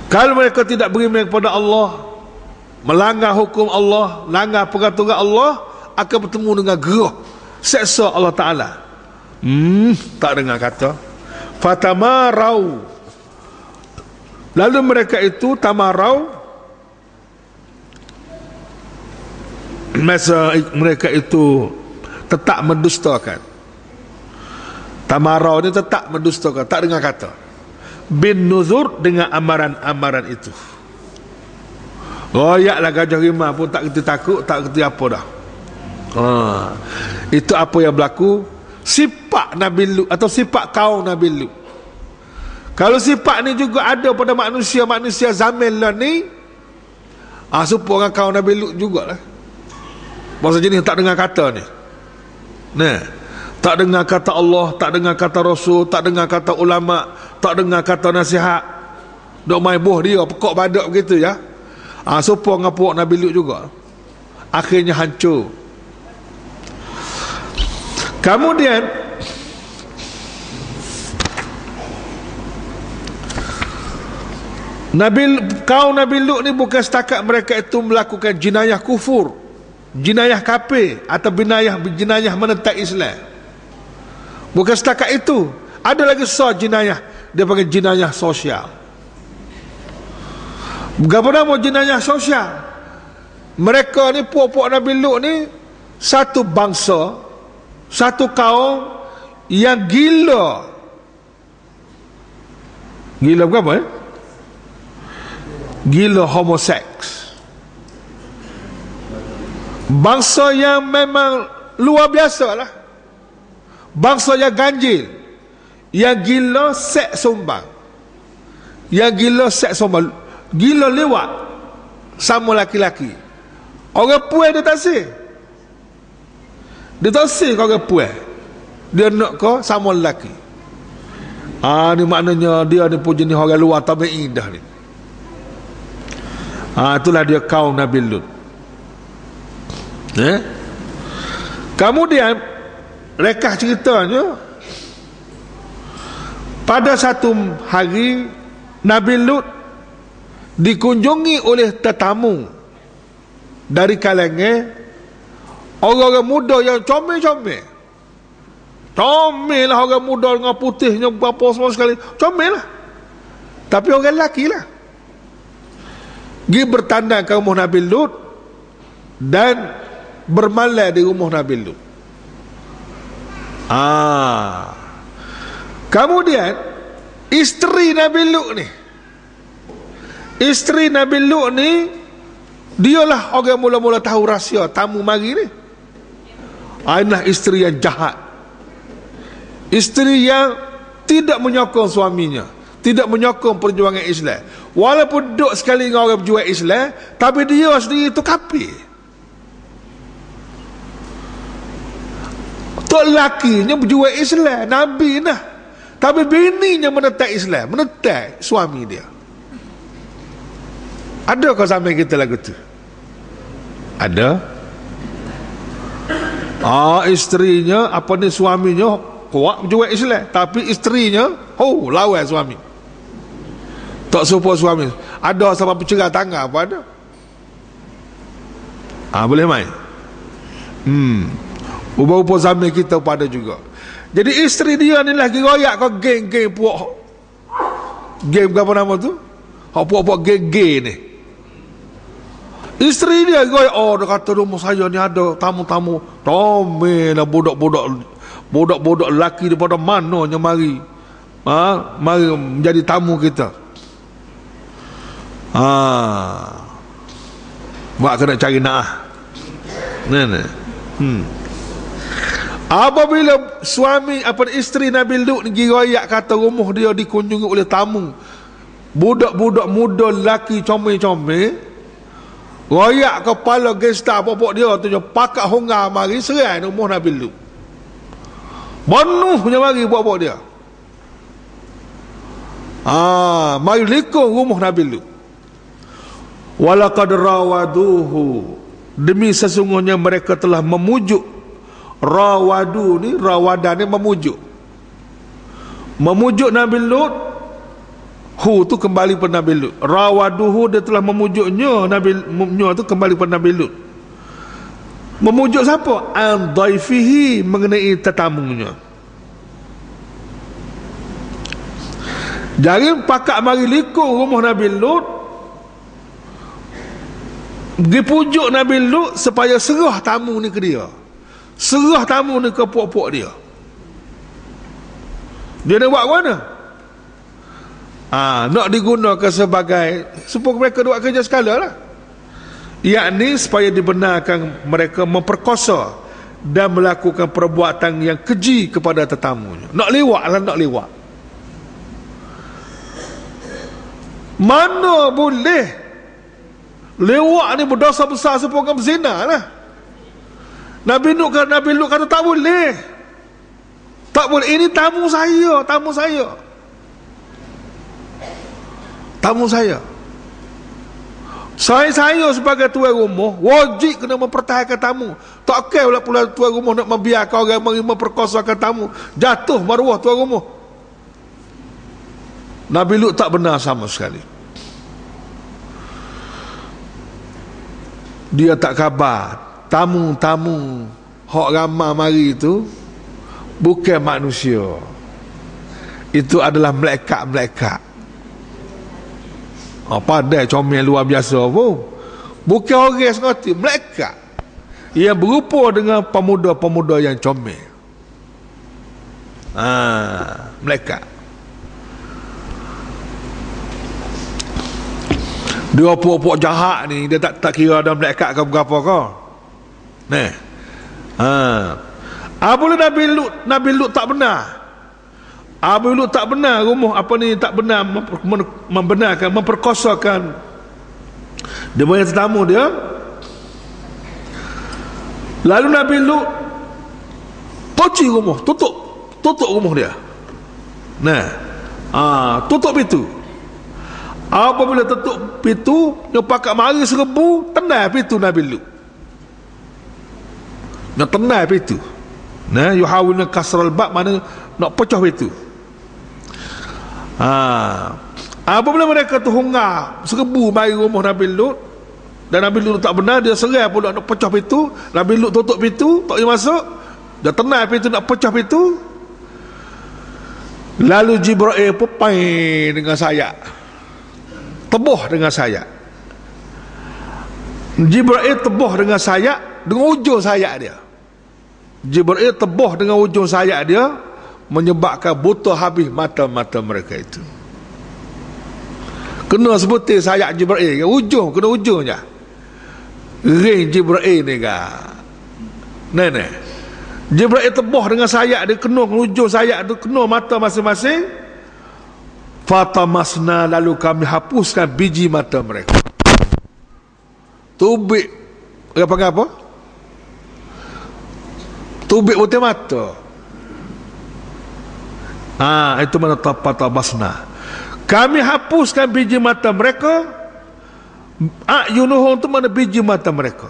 Kalau mereka tidak beriman kepada Allah, melanggar hukum Allah, langgar peraturan Allah, akan bertemu dengan gerah seksa Allah Ta'ala. Tak dengar kata fatamarau, lalu mereka itu tamarau, masa mereka itu tetap mendustakan. Tamarau ni tetap mendustakan, tak dengar kata bin nuzur, dengan amaran-amaran itu. Royaklah gajah rimah pun tak kerti takut, tak kerti apa dah. Itu apa yang berlaku, sifat Nabi Lut atau sifat kaum Nabi Lut. Kalau sifat ni juga ada pada manusia-manusia zaman lah ni, supaya orang kaum Nabi Lut jugalah. Masa jenis tak dengar kata ni. Nah, tak dengar kata Allah, tak dengar kata Rasul, tak dengar kata ulama, tak dengar kata nasihat. Dok main boh dia, pekok badak begitu ya. Supaya dengan puak Nabi Lut juga. Akhirnya hancur. Kemudian kaum Nabi Lut ni bukan setakat mereka itu melakukan jenayah kufur, jenayah kafir atau jenayah menentang Islam. Bukan setakat itu, ada lagi jenayah, dia panggil jenayah sosial. Apa nama jenayah sosial? Mereka ni puak-puak Nabi Lut ni satu bangsa, satu kaum yang gila. Gila berapa gila homoseks. Bangsa yang memang luar biasa lah. Bangsa yang ganjil, yang gila seks sombang, yang gila seks sombang, gila lewat sama laki-laki. Orang puas dia tak sih, dia tak sih orang puas, dia nak ke sama lelaki. Ni maknanya dia ni pun jenis orang luar tabi'in dah ni. Itulah dia kaum Nabi Lut. Kemudian rekah ceritanya, pada satu hari Nabi Lut dikunjungi oleh tetamu dari kalangan orang-orang muda yang comel-comel. Comel lah orang muda dengan putihnya berapa semua sekali, comel lah. Tapi orang lelaki lah. Pergi bertandang ke rumah Nabi Lut dan bermalam di rumah Nabi Lut. Kemudian isteri Nabi Lut ni, isteri Nabi Lut ni, dialah orang mula-mula tahu rahsia tamu mari ni. Inilah isteri yang jahat, isteri yang tidak menyokong suaminya, tidak menyokong perjuangan Islam. Walaupun duduk sekali dengan orang berjuang Islam, tapi dia sendiri itu kafir. Tok lakinya berjuang Islam, Nabi dah, tapi bininya menentang Islam, menentang suami dia. Ada kau sampai kita lagu tu? Ada. Isterinya apa ni, suaminya kuat berjuang Islam, tapi isterinya lawan suami. Tak support suami. Ada sampai bercerai tangan apa ada? Boleh main. Rupa-rupa zaman kita pada juga. Jadi isteri dia ni lagi royak kau geng-geng puak. Geng berapa nama tu? Puak-puak geng-geng ni. Isteri dia royak, dia kata rumah saya ni ada tamu-tamu. Ramai lah budak-budak lelaki daripada mananya mari. Mari menjadi tamu kita. Mak kena cari nak. Apabila suami isteri Nabi Lut ni royak kata rumah dia dikunjungi oleh tamu, budak-budak muda lelaki comel-comel, royak kepala gangster pokok dia tu pakat hongar mari serai rumah Nabi Lut. Penuhnya mari pokok dia. Mari likung rumah Nabi Lut. Walaqad rawaduhu, demi sesungguhnya mereka telah memujuk. Rawadu ni, rawadan ni memujuk Nabi Lut. Tu kembali pada Nabi Lut. Rawaduhu, dia telah memujuknya Nabi tu kembali pada Nabi Lut. Memujuk siapa? An dhaifihi, mengenai tetamunya. Jadi pakak mari likung rumah Nabi Lut, dipujuk Nabi Lut supaya serah tamu ni ke dia, serah tamu ni ke puak-puak dia. Dia nak buat mana? Nak digunakan sebagai supaya mereka buat kerja sekala lah, yakni supaya dibenarkan mereka memperkosa dan melakukan perbuatan yang keji kepada tetamunya. Nak lewat lah, nak lewat. Mana boleh lewat ni berdosa besar sepuluh orang berzina lah. Nabi Lut kata tak boleh. Tak boleh. Ini tamu saya. Saya sebagai tuan rumah wajib kena mempertahankan tamu. Tak kira pula tuan rumah nak membiarkan orang memperkosakan tamu. Jatuh maruah tuan rumah. Nabi Lut tak benar sama sekali. Dia tak khabar tamu-tamu hak ramai mari itu bukan manusia. Itu adalah malaikat-malaikat. Pandai comel luar biasa pun. Bukan orang sengaja, malaikat yang berupa dengan pemuda-pemuda yang comel. Malaikat. Dia puak-puak jahat ni, dia tak kira ada malaikat ke berapa ke. Nah. Apabila Nabi Lut tak benar. Nabi Lut tak benar rumah tak benar membenarkan, memperkosakan dia punya tetamu dia. Lalu Nabi Lut kunci rumah, tutup rumah dia. Tutup pintu. Apabila tutup pintu, dia pakat mari serbu, tenai pintu Nabi Lut. Nak tenai pintu. Yuhawilna kasral bab, mana nak pecah pintu. Apabila mereka tu hungar serbu mari rumah Nabi Lut, dan Nabi Lut tak benar, dia serai pula nak pecah pintu. Nabi Lut tutup pintu, tak boleh masuk. Dia tenai pintu nak pecah pintu. Lalu Jibril pun pain dengan sayap, tebuh dengan sayap. Jibril tebuh dengan sayap, dengan ujung sayap dia. Jibril tebuh dengan ujung sayap dia, menyebabkan buta habis mata-mata mereka itu. Kena seperti sayap Jibril, ujung, kena ujung je. Ring Jibril ni kan. Jibril tebuh dengan sayap dia, kena ujung sayap tu, kena mata masing-masing. Fatamasna, lalu kami hapuskan biji mata mereka. Tubik, apa? Tubik putih mata. Itu mana fatamasna. Kami hapuskan biji mata mereka. Yunuhum tu mana biji mata mereka.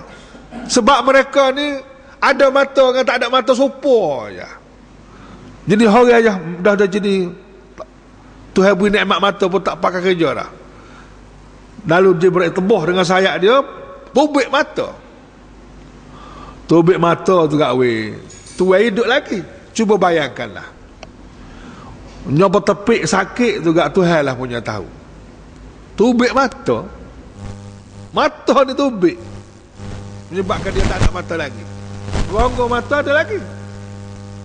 Sebab mereka ni ada mata dengan tak ada mata serupa je. Jadi orang je dah jadi Tuhan beri nikmat mata pun tak pakai kerja dah. Lalu dia bertebuh dengan sayap dia, tubik mata. Tubik mata tu kat weh. Tuan hidup lagi. Cuba bayangkanlah. Nyoba tepik sakit tu kat Tuhan lah punya tahu. Tubik mata. Mata ni tubik. Menyebabkan dia tak ada mata lagi. Rongga mata ada lagi.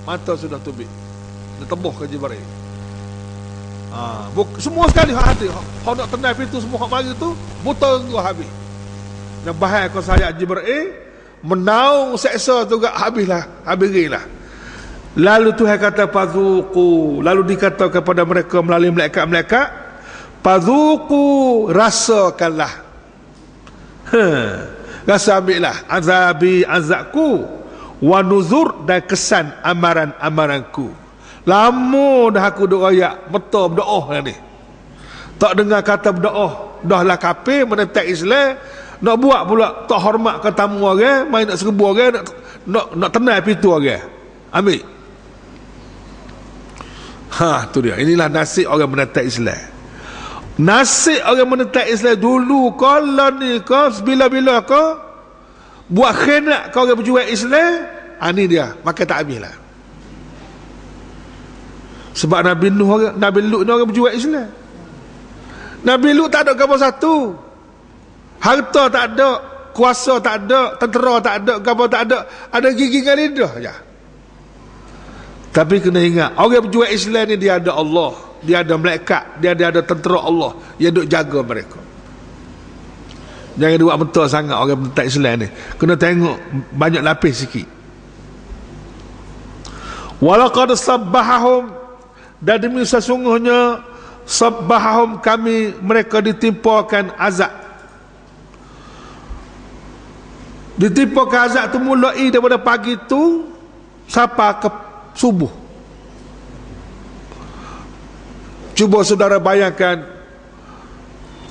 Mata sudah tubik. Dia tebuh ke Jibril. Semua sekali hak ada. Hak nak tenai pintu semua hak mari tu buta tu habis. Dan bahaya kau sayap Jibril menaung seksa tu gak habislah. Lalu Tuhan kata fadzuqu, lalu dikata kepada mereka melalui malaikat-malaikat, fadzuqu, rasakanlah. Rasa ambillah azabi, azabku, wa nuzur, dan kesan amaran-amaranku. Lama dah aku duk royak betul berdoa ni. Tak dengar kata berdoa, dah lah kafir menentang Islam, nak buat pula tak hormat ke tamu orang, main nak serbu orang, nak tenai pintu orang. Ambil. Tu dia. Inilah nasib orang menentang Islam. Nasib orang menentang Islam dulu kalau ni kau bila-bila kau buat khianat kau orang berjuang Islam, ni dia, maka tak habis lah. Sebab Nabi Lut ni orang berjuang Islam. Nabi Lut tak ada gambar satu. Harta tak ada, kuasa tak ada, tentera tak ada, gambar tak ada. Ada gigi dengan lidah je. Tapi kena ingat, orang berjuang Islam ni dia ada Allah, dia ada malaikat, dia ada tentera Allah yang duk jaga mereka. Jangan buat betul sangat orang menentang Islam ni. Kena tengok banyak lapis sikit. Walaqad sabbahahum, dan demi sesungguhnya sabbahum, kami mereka ditimpakan azab. Ditimpakan azab tu mulai daripada pagi tu sampai ke subuh. Cuba saudara bayangkan,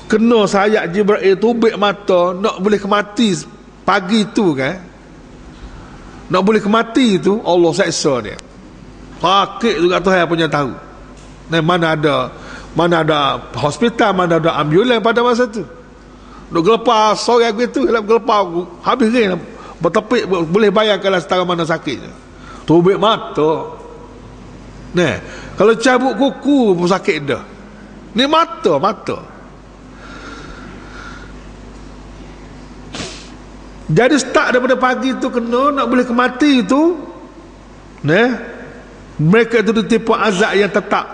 kena sayap Jibril tubik mata, nak boleh kemati pagi tu kan, nak boleh kemati tu, Allah seksa dia. Sakit juga Tuhan punya tahu. Nah, mana ada hospital, mana ada ambulans pada masa tu. Nak gelepar seorang gitu, gelepar habis kan, bertepik, boleh bayangkanlah setara mana sakitnya. Tubik mata. Nah, kalau cabut kuku pun sakit dah. Ni mata. Jadi start daripada pagi tu kena, nak boleh kemati tu, nah, mereka itu ditipu azab yang tetap,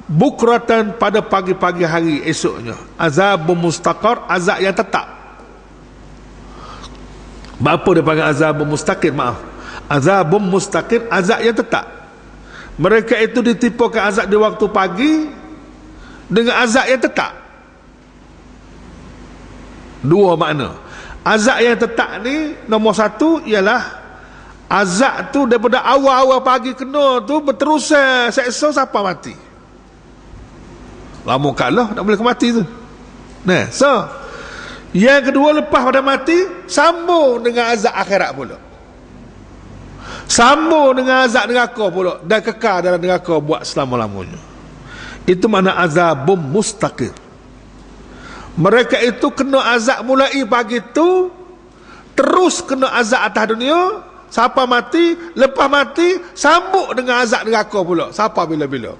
bukratan pada pagi-pagi hari esoknya. Azabun mustaqar, azab yang tetap. Apa dia panggil azabun mustaqir? Maaf, azabun mustaqir, azab yang tetap. Mereka itu ditipukan azab di waktu pagi dengan azab yang tetap. Dua makna. Azab yang tetap ni, nombor satu ialah azab tu daripada awal-awal pagi kena tu berterusan seksa sampai mati. Lama kalah nak boleh mati tu. Nah, so yang kedua, lepas pada mati sambung dengan azab akhirat pula. Sambung dengan azab neraka pula, dan kekal dalam neraka buat selama-lamanya. Itu makna azabum mustaqir. Mereka itu kena azab mulai pagi tu, terus kena azab atas dunia sampai mati. Lepas mati sambung dengan azab neraka pula sampai bila-bila.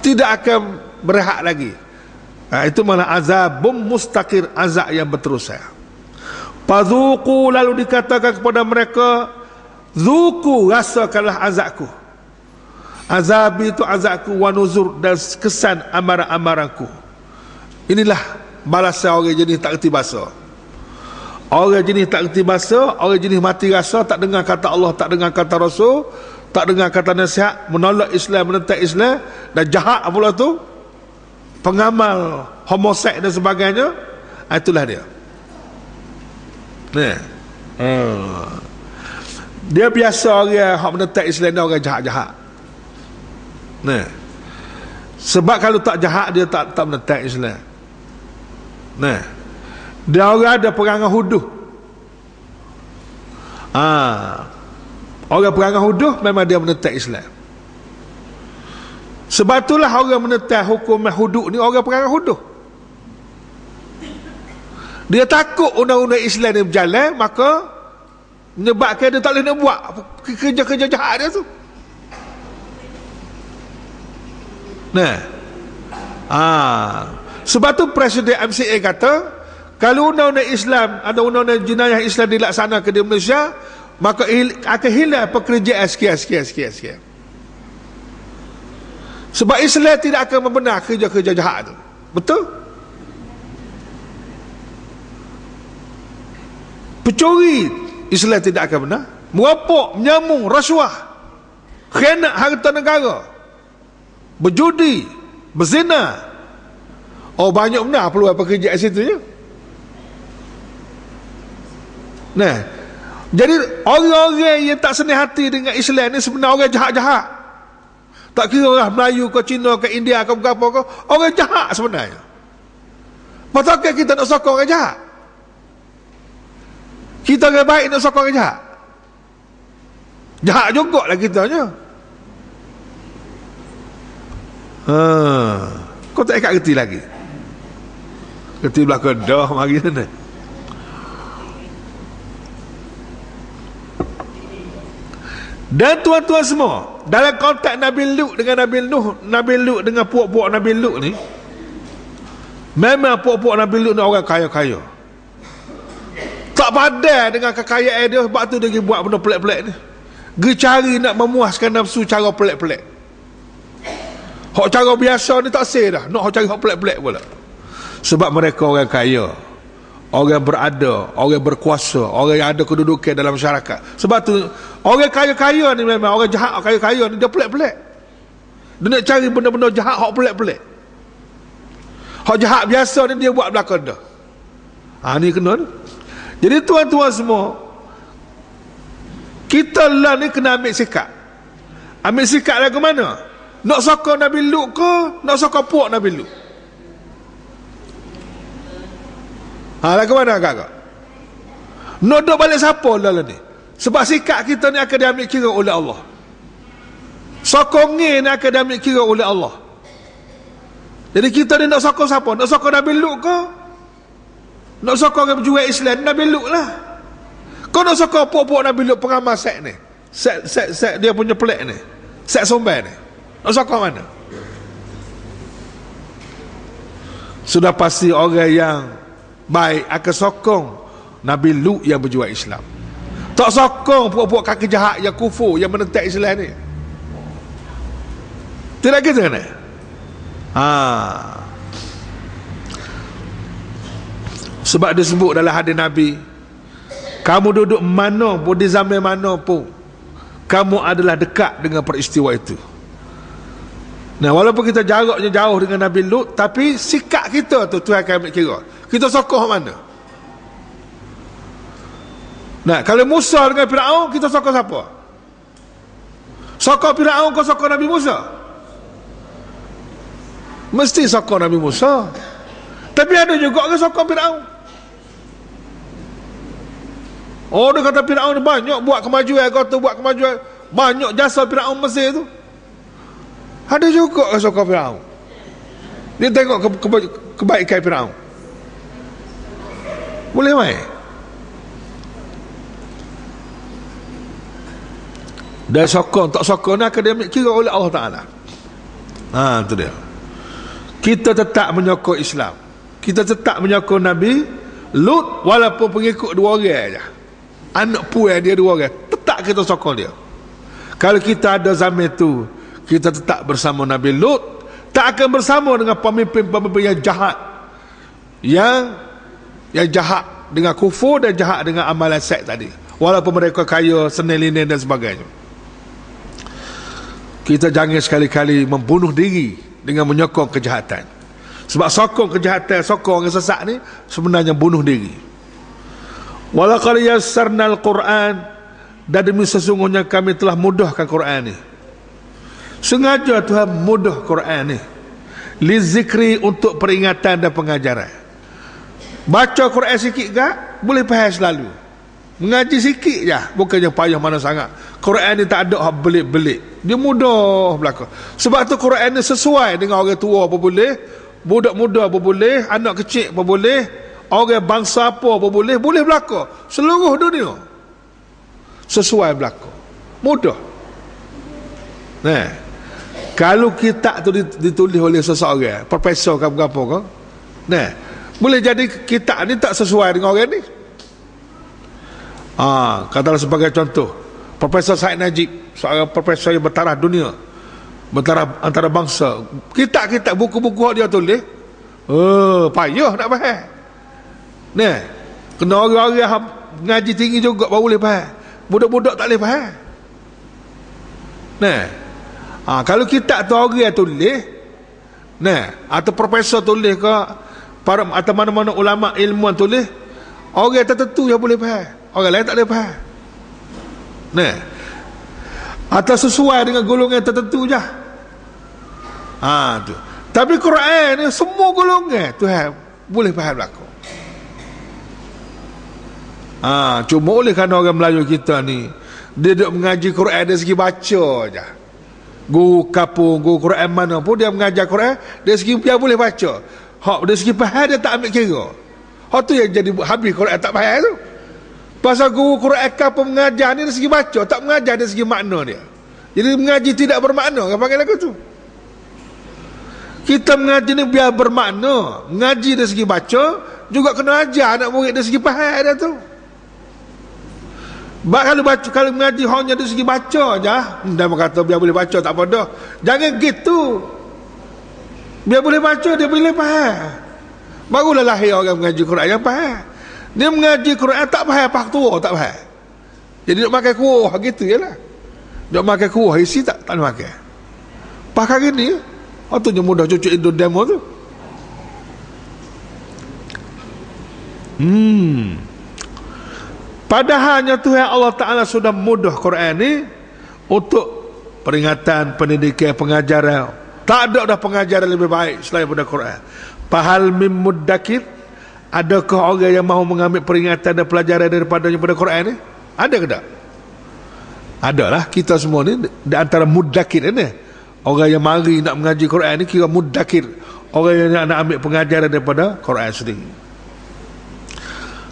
Tidak akan berehat lagi. Itu makna azabum mustaqir, azab yang berterusan. Fadzuqu, lalu dikatakan kepada mereka, zuku, rasakanlah azabku. Azab itu azabku, wa nuzur, dan kesan amaran-amaranku. Inilah balasan orang jenis tak kerti bahasa. Orang jenis tak kerti bahasa, orang jenis mati rasa, tak dengar kata Allah, tak dengar kata Rasul, tak dengar kata nasihat, menolak Islam, menentang Islam, dan jahat pula tu, pengamal homoseks dan sebagainya. Itulah dia. Dia biasa orang yang menentang Islam dan orang jahat-jahat. Nah, sebab kalau tak jahat dia tak menentang Islam. Nah, dia orang ada perangai huduh. Orang perangai huduh memang dia menentang Islam. Sebab itulah orang menentang hukum hudud ni orang perangai huduh. Dia takut undang-undang Islam ni berjalan, maka menyebabkan dia tak boleh nak buat kerja-kerja jahat dia tu. Nah, sebab tu Presiden MCA kata, kalau undang-undang Islam, ada undang-undang jenayah Islam dilaksanakan di Malaysia, maka akan hilang pekerjaan sekian. Sebab Islam tidak akan membenar kerja-kerja jahat tu. Betul? Pencuri, Islam tidak akan benar. Merampok, menyambung, rasuah, khianat harta negara, berjudi, berzina. Banyak benar peluang pekerjaan situ je. Nah, jadi orang-orang yang tak senang hati dengan Islam ni sebenarnya orang jahat-jahat. Tak kira orang Melayu ke Cina ke India ke berapa ke, orang jahat sebenarnya. Patutlah kita nak sokong orang jahat? Kita orang baik nak sokong orang jahat? Jahat juga lah kitanya. Kau tak ikat kerti lagi? Kerti belakang dah mari sana. Dan tuan-tuan semua, dalam konteks Nabi Lut dengan Nabi Nuh, Nabi Lut dengan puak-puak Nabi Lut ni, memang puak-puak Nabi Lut ni orang kaya-kaya. Tak padan dengan kekayaan dia, sebab tu dia pergi buat benda pelik-pelik ni. Pergi cari nak memuaskan nafsu cara pelik-pelik. Hak cara biasa ni tak sah dah, nak cari hak pelik-pelik pula. Sebab mereka orang kaya, orang berada, orang berkuasa, orang yang ada kedudukan dalam masyarakat. Sebab tu orang kaya-kaya ni memang orang jahat, kaya-kaya ni dia pelik-pelik. Dia nak cari benda-benda jahat hak pelik-pelik. Hak jahat biasa ni dia buat belakang dah. Ni kena ni. Jadi tuan-tuan semua, kita lah ni kena ambil sikap. Ambil sikap lagu mana? Nak sokong Nabi Lut ke nak sokong puak Nabi Lut? Lagu mana kakak? Nak duduk balik siapa lah ni? Sebab sikap kita ni akan diambil kira oleh Allah. Sokongnya ni akan diambil kira oleh Allah. Jadi kita ni nak sokong siapa? Nak sokong Nabi Lut ke? Nak sokong yang berjuang Islam Nabi Lut lah. Kau nak sokong puak-puak Nabi Lut pengamal sek ni, sek dia punya pelik ni, sek sombai ni, nak sokong mana? Sudah pasti orang yang baik akan sokong Nabi Lut yang berjuang Islam. Tak sokong puak-puak kaki jahat yang kufur, yang menentang Islam ni. Tidak gitu kan? Sebab disebut dalam hadis Nabi, kamu duduk mana pun, di zaman mana pun, kamu adalah dekat dengan peristiwa itu. Nah, walaupun kita jaraknya jauh dengan Nabi Lut, tapi sikap kita tu Tuhan akan ambil kira. Kita sokong mana? Nah, kalau Musa dengan Firaun, kita sokong siapa? Sokong Firaun ke sokong Nabi Musa? Mesti sokong Nabi Musa. Tapi ada juga orang sokong Firaun. Dia kata Firaun banyak buat kemajuan, kata buat kemajuan, banyak jasa Firaun Mesir tu. Ada juga orang sokong Firaun. Dia tengok kebaikan Firaun. Boleh main? Dan sokong tak sokong ni akan diambil kira oleh Allah Ta'ala. Itu dia. Kita tetap menyokong Islam, kita tetap menyokong Nabi Lut, walaupun pengikut 2 orang aja, anak puan dia 2 orang, tetap kita sokong dia. Kalau kita ada zaman tu, kita tetap bersama Nabi Lut, tak akan bersama dengan pemimpin-pemimpin yang jahat, yang jahat dengan kufur dan jahat dengan amalan seks tadi, walaupun mereka kaya, senil linen dan sebagainya. Kita jangan sekali-kali membunuh diri dengan menyokong kejahatan. Sebab sokong kejahatan, sokong yang sesat ni sebenarnya bunuh diri. Walaqad yassarnal Quran, dan demi sesungguhnya kami telah mudahkan Quran ni. Sengaja Tuhan mudah Quran ni, lizikri, untuk peringatan dan pengajaran. Baca Quran sikit gak boleh faham selalu. Mengaji sikit je, bukannya payah mana sangat. Quran ni tak ada hak belit-belit, dia mudah belaka. Sebab tu Quran ni sesuai dengan orang tua apa boleh, budak muda apa boleh, anak kecil apa boleh, orang bangsa apa boleh belaka. Seluruh dunia sesuai belaka, mudah. Nah, kalau kitab tu ditulis oleh seseorang, profesor ke apa ke, nah, boleh jadi kitab ni tak sesuai dengan orang ni. Katalah sebagai contoh, Profesor Said Najib, seorang profesor yang bertaraf dunia, bertaraf antara bangsa, kitab-kitab buku-buku dia tulis, payah nak faham. Nah, kena orang-orang ngaji tinggi juga baru boleh faham. Budak-budak tak boleh faham. Nah, kalau kitab tu orang yang tulis, nah, atau profesor tulis ke, atau mana-mana ulama ilmuwan tulis, orang tertentu yang boleh faham, orang lain tak boleh faham. Nah, atau sesuai dengan golongan tertentu je. Tu. Tapi Quran ni semua golongan Tuhan boleh faham belaka. Cuma oleh kerana orang Melayu kita ni, dia duk mengaji Quran dari segi baca je. Guru kapung, guru Quran mana pun dia mengajar Quran dari segi dia boleh baca. Hak dari segi faham dia tak ambil kira. Hak tu yang jadi habis Quran tak faham tu. Pasal guru Quran kapung mengajar ni dari segi baca, tak mengajar dari segi makna dia. Jadi mengaji tidak bermakna, apa panggil lagu tu? Kita mengaji ni biar bermakna. Mengaji dari segi baca, juga kena ajar anak murid dari segi faham dia tu. Kalau mengaji hanya dari segi baca je, dah kata biar boleh baca tak apa dah. Jangan gitu. Biar boleh baca, dia boleh faham. Barulah lahir orang mengaji Quran yang faham. Dia mengaji Quran tak faham, pak tua tak faham. Jadi nak makan kuah gitu je lah. Nak makan kuah isi tak makan. Pakai gini, tu mudah cucuk Indo demo tu. Padahalnya Tuhan Allah Ta'ala sudah mudah Quran ni untuk peringatan, pendidikan, pengajaran. Tak ada dah pengajaran lebih baik selain pada Quran. Fahal mim muddakir, adakah orang yang mahu mengambil peringatan dan pelajaran daripadanya pada Quran ni? Ada ke tak? Adalah, kita semua ni di antara muddakir ni. Orang yang mari nak mengaji Quran ni kira muddakir, orang yang nak ambil pengajaran daripada Quran sendiri.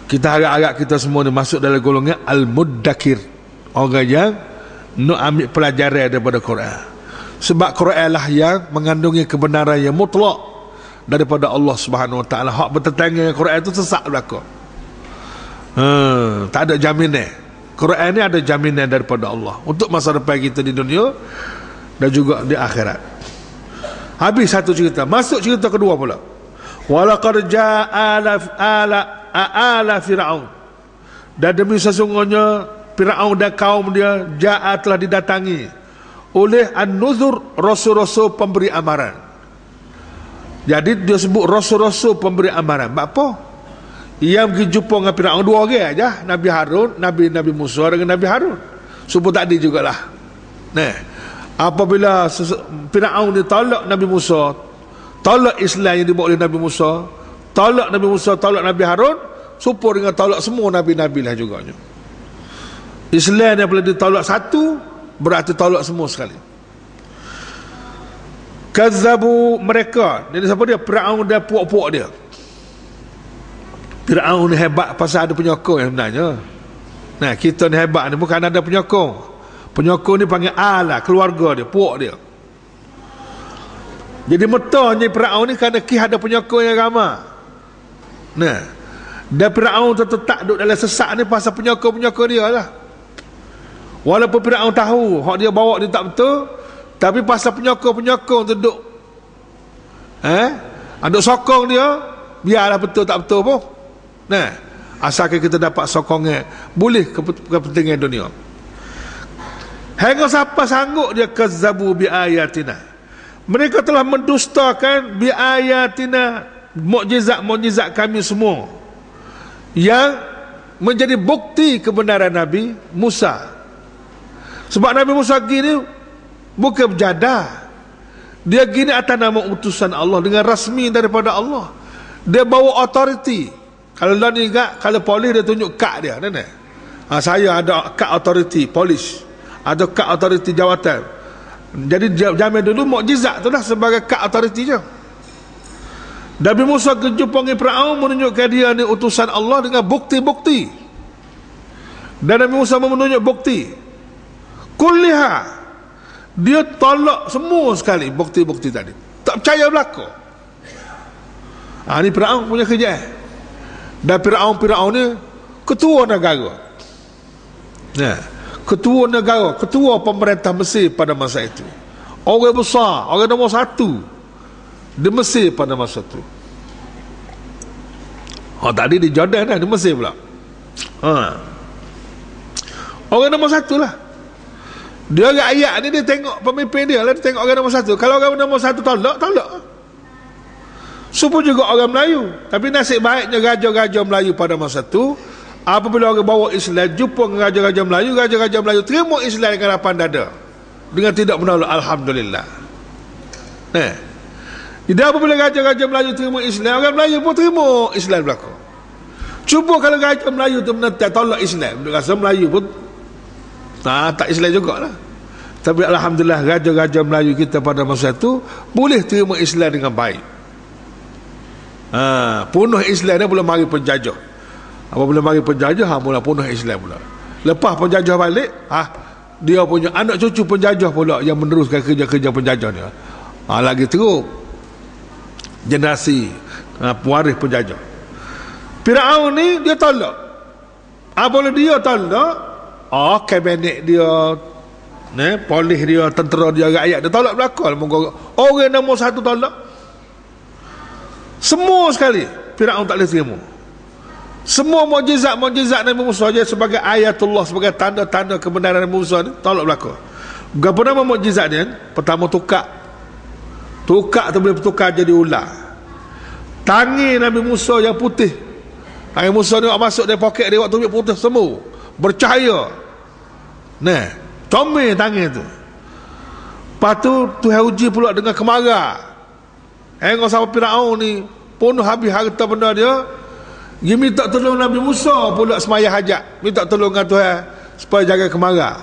Kita harap-harap kita semua ni masuk dalam golongan al-muddakir, orang yang nak ambil pelajaran daripada Quran. Sebab Quran lah yang mengandungi kebenaran yang mutlak daripada Allah Subhanahu Wa Taala. Hak bertentangan dengan Quran itu sesat belaka. Tak ada jaminan. Quran ni ada jaminan daripada Allah untuk masa depan kita di dunia dan juga di akhirat. Habis satu cerita, masuk cerita kedua pula. Walaqad jaa ala Fir'aun, dan demi sesungguhnya Fir'aun dan kaum dia jaa telah didatangi oleh an-nuzur, rasul-rasul pemberi amaran. Jadi dia sebut rasul-rasul pemberi amaran. Apa? Yang pergi jumpa dengan Fir'aun dua orang aja, Nabi Harun, Nabi Musa dengan Nabi Harun. Sebut tadi jugalah. Nah, apabila Fir'aun ditolak Nabi Musa, tolak Islam yang dibawa oleh Nabi Musa, tolak Nabi Musa, tolak Nabi Harun, supaya dengan tolak semua Nabi-Nabi lah juga. Islam yang boleh ditolak satu, berarti tolak semua sekali. Kazzabu mereka. Jadi siapa dia? Fir'aun dan puak-puak dia. Fir'aun ni hebat pasal ada penyokong yang sebenarnya. Nah, kita ni hebat ni bukan ada penyokong. Penyokong ni panggil ala, keluarga dia, puak dia. Jadi metahnya Fir'aun ni kerana ada penyokong yang ramai. Nah, dan Fir'aun tetap duduk dalam sesak ni pasal penyokong-penyokong dia lah. Walaupun Fir'aun tahu hak dia bawa dia tak betul, tapi pasal penyokong-penyokong tu duduk duduk sokong dia, biarlah betul tak betul pun. Nah, asalkan kita dapat sokongan, boleh kepentingan dunia. Hingga siapa sanggup dia kazzabu bi ayatina, mereka telah mendustakan bi ayatina, mukjizat-mukjizat kami semua yang menjadi bukti kebenaran Nabi Musa. Sebab Nabi Musa gini bukan berjadah, dia gini atas nama utusan Allah dengan rasmi daripada Allah. Dia bawa authority. Kalau lah ni enggak, kalau polis dia tunjuk kad dia, saya ada kad authority polis, ada kad authority jawatan. Jadi zaman dulu mukjizat tu dah sebagai kad authority je. Nabi Musa kejumpa Fir'aun menunjukkan dia ni utusan Allah dengan bukti-bukti. Dan Nabi Musa menunjuk bukti. Kulliha, dia tolak semua sekali bukti-bukti tadi. Tak percaya belaka. Ni Fir'aun punya kerja. Dan Fir'aun ni ketua negara. Ketua negara, ketua pemerintah Mesir pada masa itu. Orang besar, orang nombor satu di Mesir pada masa itu. Tadi di Jordan dah, di Mesir pula. Orang nombor satu lah. Dia rakyat ni, dia tengok pemimpin dia lah, dia tengok orang nombor satu. Kalau orang nombor satu tolak. Supaya juga orang Melayu. Tapi nasib baiknya raja-raja Melayu pada masa itu, apabila orang bawa Islam, jumpa dengan raja-raja Melayu terima Islam dengan lapang dada, dengan tidak menolak. Alhamdulillah. Jadi apabila raja-raja Melayu terima Islam, orang Melayu pun terima Islam belaka. Cuba kalau raja Melayu tu menentang tolak Islam, rasa Melayu pun tak Islam jugalah. Tapi alhamdulillah raja-raja Melayu kita pada masa itu boleh terima Islam dengan baik. Punuh Islam dia boleh mari penjajah. Apabila mari penjajah, mula punuh Islam pula. Lepas penjajah balik, dia punya anak cucu penjajah pula yang meneruskan kerja-kerja penjajah dia. Lagi teruk generasi pewaris penjajah. Fir'aun ni dia tolak. Apabila dia tolak, kabinet dia, polis dia, tentera dia, rakyat dia tolak belakang. Orang nombor satu tolak. Semua sekali Fir'aun tak boleh terima. Semua mukjizat Nabi Musa je sebagai ayatullah, sebagai tanda-tanda kebenaran Nabi Musa ni tolak belakang. Berapa nama mukjizat dia? Pertama tukar Tukar tu boleh bertukar jadi ular. Tangan Nabi Musa yang putih, tangan Musa ni masuk dari poket dia waktu putih semua, bercahaya. Nah, comel tangan tu. Lepas tu Tuhan uji pula dengan kemarah. Engkau sama Firaun ni penuh habis harta benda dia. Dia minta tolong Nabi Musa pula semaya hajat, minta tolong dengan Tuhan supaya jaga kemarah.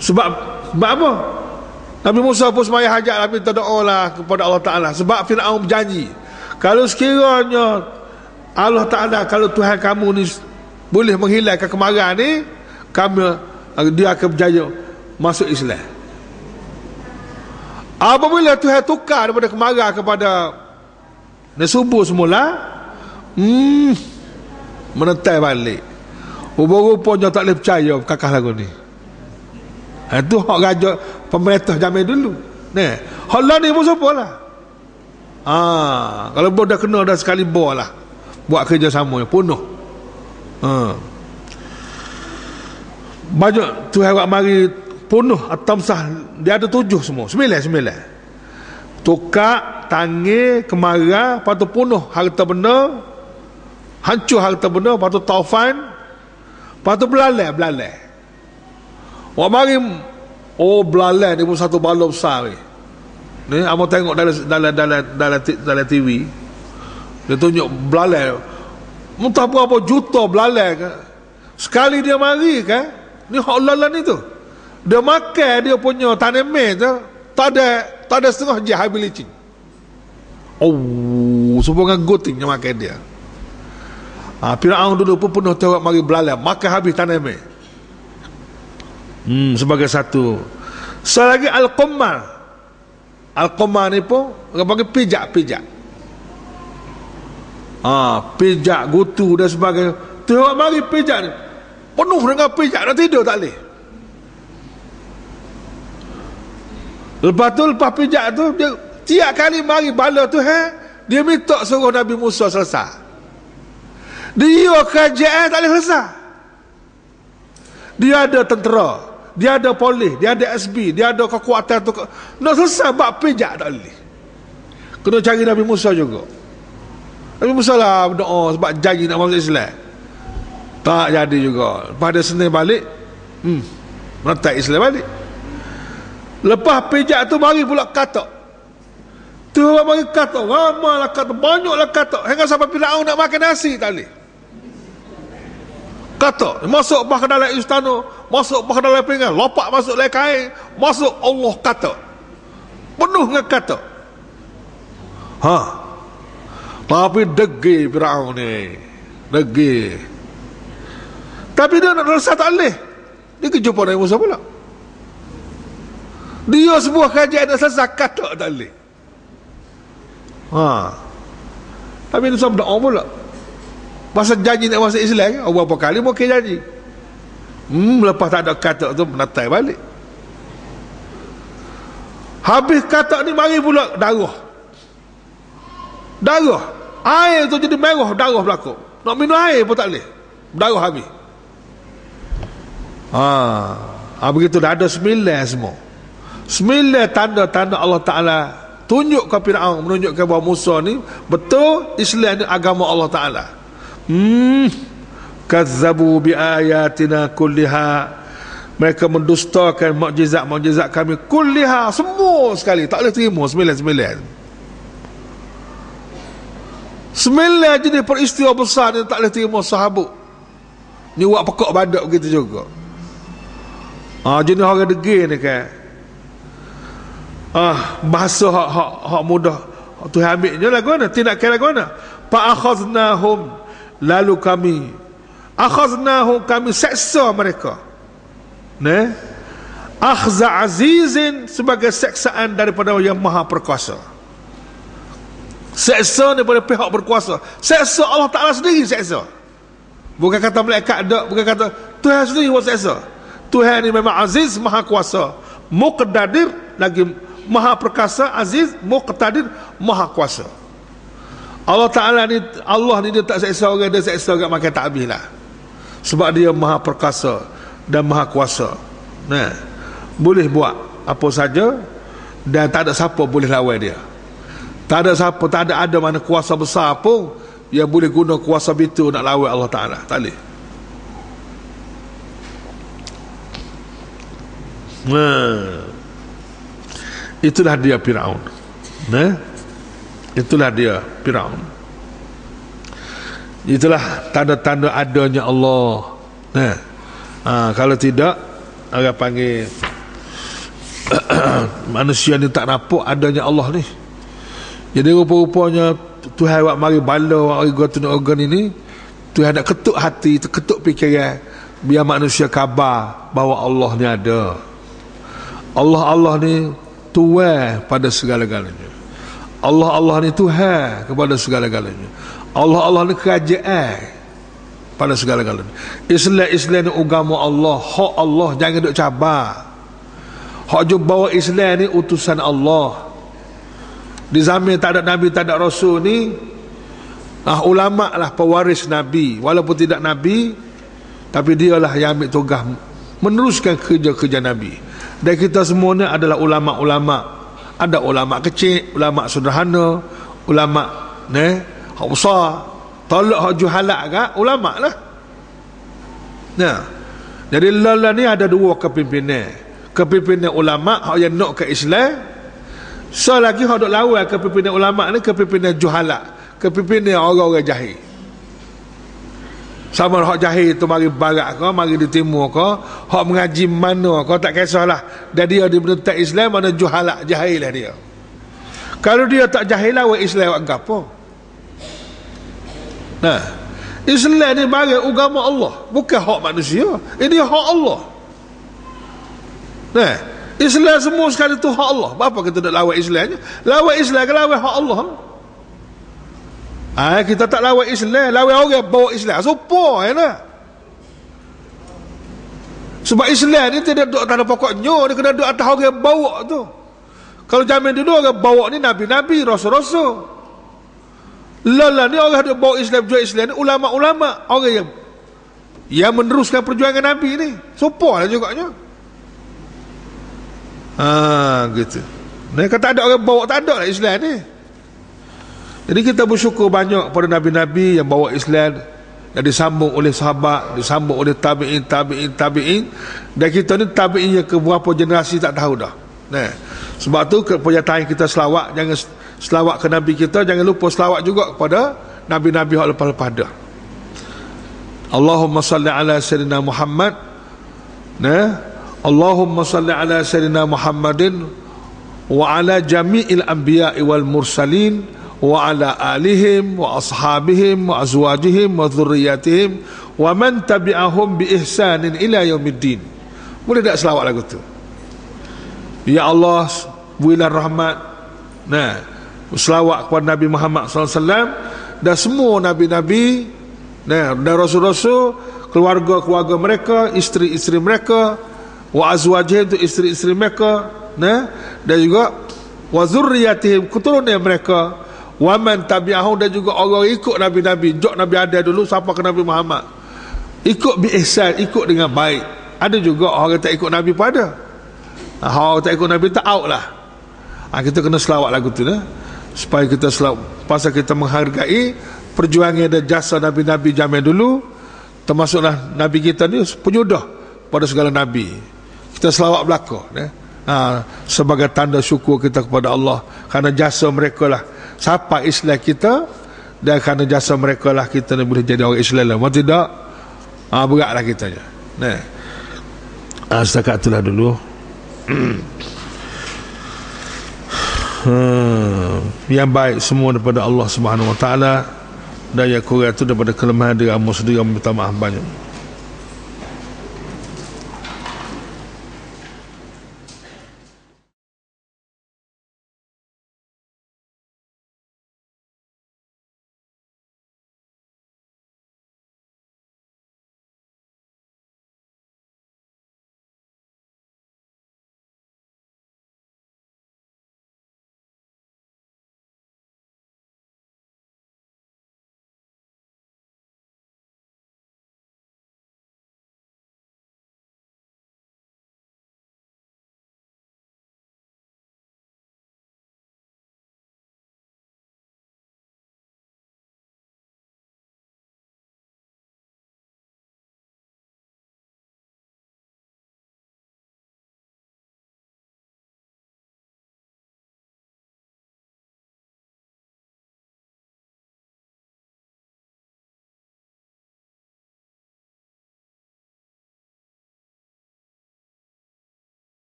Sebab apa? Nabi Musa pun semaya hajat lah, minta doa lah kepada Allah Ta'ala. Sebab Firaun berjanji, kalau sekiranya Allah Ta'ala, kalau Tuhan kamu ni boleh menghilangkan kemarahan ni, dia akan berjaya masuk Islam. Apabila Tuhan tukar daripada kemarah kepada subuh semula, menetai balik. Rupa-rupanya tak boleh percaya kakak lagu ni. Itu hak raja pemerintah zaman dulu. Nah, hak lah ni pun siapa lah. Kalau bos dah kena dah sekali bos lah, buat kerjasama yang penuh. Banyak Tuhan buat mari penuh At-Tamsah. Dia ada 7 semua, 9. Tukar, tangi, kemarah, lepas tu penuh harta benda, hancur harta benda, lepas tu taufan, lepas tu belalai. Wak mari, belalai ni pun satu bala besar ni. Abang tengok dalam TV, dia tunjuk belalai, entah berapa juta belalai kan. Sekali dia mari kan, ni hak lalan ni tu, dia makan dia punya tanaman tu, tak ada setengah je habis licin. Semua dengan goting yang makan dia. Firaun dulu pun penuh tawak mari belalai, makan habis tanaman. Sebagai satu. Selagi Al-Qammar. Al-Qammar ni pun orang panggil pijak. Pijak, gutu dan sebagainya. Tengok mari pijak ni penuh dengan pijak, dah tidur tak boleh. Lepas pijak tu dia tiap kali mari bala tu dia minta suruh Nabi Musa selesai. Dia kerajaan tak boleh selesai. Dia ada tentera, dia ada polis, dia ada SB, dia ada kekuatan tu. Nak selesai bab pijak tak boleh. Kena cari Nabi Musa juga. Nabi Musa lah berdoa sebab janji nak masuk Islam. Tak jadi juga. Pada Senin balik, menetap Islam balik. Lepas pijak tu mari pula katak. Tu orang mari katak, ramailah katak, banyaklah katak. Hingga sampai Firaun nak makan nasi tak boleh. Katak, masuk ke dalam istana, masuk ke dalam pinggan, lopak masuk dalam kain, masuk Allah katak. Penuh dengan katak. Tapi degil Firaun ni. Degil. Tapi dia nak selesai tak boleh. Dia kejumpa Nabi Musa pula. Dia sebuah kerajaan nak selesai katak tak boleh. Tapi Musa berdoa pula. Masa janji nak masuk Islam kan, berapa kali mungkin janji. Lepas tak ada katak tu menetai balik. Habis katak ni mari pula darah. Air tu jadi merah, darah berlaku. Nak minum air pun tak boleh, darah habis. Begitu dah ada 9 semua. 9 tanda-tanda Allah Ta'ala tunjuk ke Firaun, menunjukkan bahawa Musa ni betul Islam ni agama Allah Ta'ala. Kazzabu bi ayatina kulliha. Mereka mendustakan mukjizat kami kulliha, semua sekali, tak boleh terima. 9 jenis peristiwa besar ni tak boleh terima sahabat. Ni buat pekak badak begitu juga. Jenis orang degil ni kan. Bahasa hak mudah Tuhan ambil je lagu mana, tindakan lagu mana. Fa'akhaznahum, lalu kami seksa mereka. Akhza azizin, sebagai seksaan daripada yang maha perkuasa. Seksa daripada pihak berkuasa. Seksa Allah Ta'ala sendiri seksa. Bukan kata malaikat ada, bukan kata Tuhan sendiri buat seksa. Tuhan ni memang aziz, maha kuasa, muqtadir, lagi maha perkasa, aziz, muqtadir, maha kuasa. Allah Ta'ala ni, dia tak seksa orang, dia seksa orang makan tak habis lah. Sebab dia maha perkasa dan maha kuasa. Boleh buat apa saja dan tak ada siapa boleh lawan dia. Tak ada siapa, tak ada mana kuasa besar pun yang boleh guna kuasa itu nak lawan Allah Ta'ala. Tak boleh. Itulah dia Firaun. Itulah dia Firaun. Itulah tanda-tanda adanya Allah. Kalau tidak, orang panggil manusia ni tak nampak adanya Allah ni. Jadi rupa-rupanya Tuhan buat mari bala organ ini, Tuhan nak ketuk hati, ketuk fikiran, biar manusia khabar bahawa Allah ni ada. Allah ni Tuhan pada segala-galanya. Allah ni Tuhan kepada segala-galanya. Allah ni kerajaan pada segala-galanya. Islam ni agama Allah, hak Allah, jangan duk cabar. Hak je bawa Islam ni utusan Allah. Di zaman tak ada Nabi, tak ada Rasul ni, ulama lah pewaris Nabi. Walaupun tidak Nabi, tapi dialah yang ambil tugas meneruskan kerja-kerja Nabi. Dan kita semua ni adalah ulama-ulama. Ada ulama kecil, ulama sederhana, ulama hak besar. Tolak hak juhalat kan, ulama lah. Jadi lala ni ada dua kepimpinan. Kepimpinan ulama hak yang nak ke Islam. So lagi hak duk lawan kepimpinan ulama ni kepimpinan juhalat, kepimpinan orang-orang jahil. Sama hak jahil tu mari barat ke, mari di timur ke, hak mengaji mana ke, tak kisahlah. Dan dia di bentuk Islam, mana juhalat, jahil lah dia. Kalau dia tak jahil lawan Islam buat apa? Islam ni bagi agama Allah, bukan hak manusia. Ini hak Allah. Islam semua sekali tu hak Allah. Apa kita nak lawan Islamnya? Lawan Islam ke lawan hak Allah? Kita tak lawan Islam, lawan orang bawa Islam. Supaya lah. Sebab Islam ni tidak duduk tanah pokoknya, dia kena duduk atas orang bawa tu. Kalau zaman dulu orang bawa ni Nabi-Nabi, Rasul-Rasul. Lala ni orang duduk bawa Islam, jual Islam ni ulama-ulama, orang yang meneruskan perjuangan Nabi ni. Supaya lah juganya. Gitu. Kata ada orang bawa, tak ada lah Islam ni. Jadi kita bersyukur banyak pada Nabi-Nabi yang bawa Islam, yang disambung oleh sahabat, disambung oleh tabi'in. Dan kita ni tabi'innya ke berapa generasi tak tahu dah. Sebab tu kepercayaan kita selawat, jangan selawat ke Nabi kita, jangan lupa selawat juga kepada Nabi-Nabi yang lepas-lepas dah. Allahumma salli ala Sayyidina Muhammad. Allahumma salli ala Sayyidina Muhammadin wa ala jami'il anbiya'i wal mursalin wa ala alihim wa ashabihim wa azwajihim wa dhurriyyatihim wa man tabi'ahum bi ihsanin ila yaumiddin. Boleh tak selawat lagu tu? Ya Allah, berilah rahmat, selawat kepada Nabi Muhammad SAW dan semua Nabi-Nabi dan Rasul-Rasul, keluarga-keluarga mereka, isteri-isteri mereka, wa azwajihim, itu isteri-isteri mereka, dan juga wa zurriyatihim, keturunan mereka, wa man tabi'ahum, dan juga orang ikut Nabi-Nabi. Jok Nabi ada dulu siapa ke Nabi Muhammad, ikut bi ihsan, ikut dengan baik. Ada juga orang tak ikut Nabi pada. Orang tak ikut Nabi tak out lah. Kita kena selawat lagu tu supaya kita selawat, pasal kita menghargai perjuangan dan jasa Nabi-Nabi zaman dulu, termasuklah Nabi kita ni penyudah pada segala Nabi. Kita selawat belaka sebagai tanda syukur kita kepada Allah, kerana jasa mereka lah siapa Islam kita, dan kerana jasa mereka lah kita ni boleh jadi orang Islam lah. Kalau tidak, beratlah kitanya. Setakat itulah dulu. Yang baik semua daripada Allah Subhanahu Wa Taala, dan yang kurang itu daripada kelemahan diri hamba sendiri, minta maaf banyak.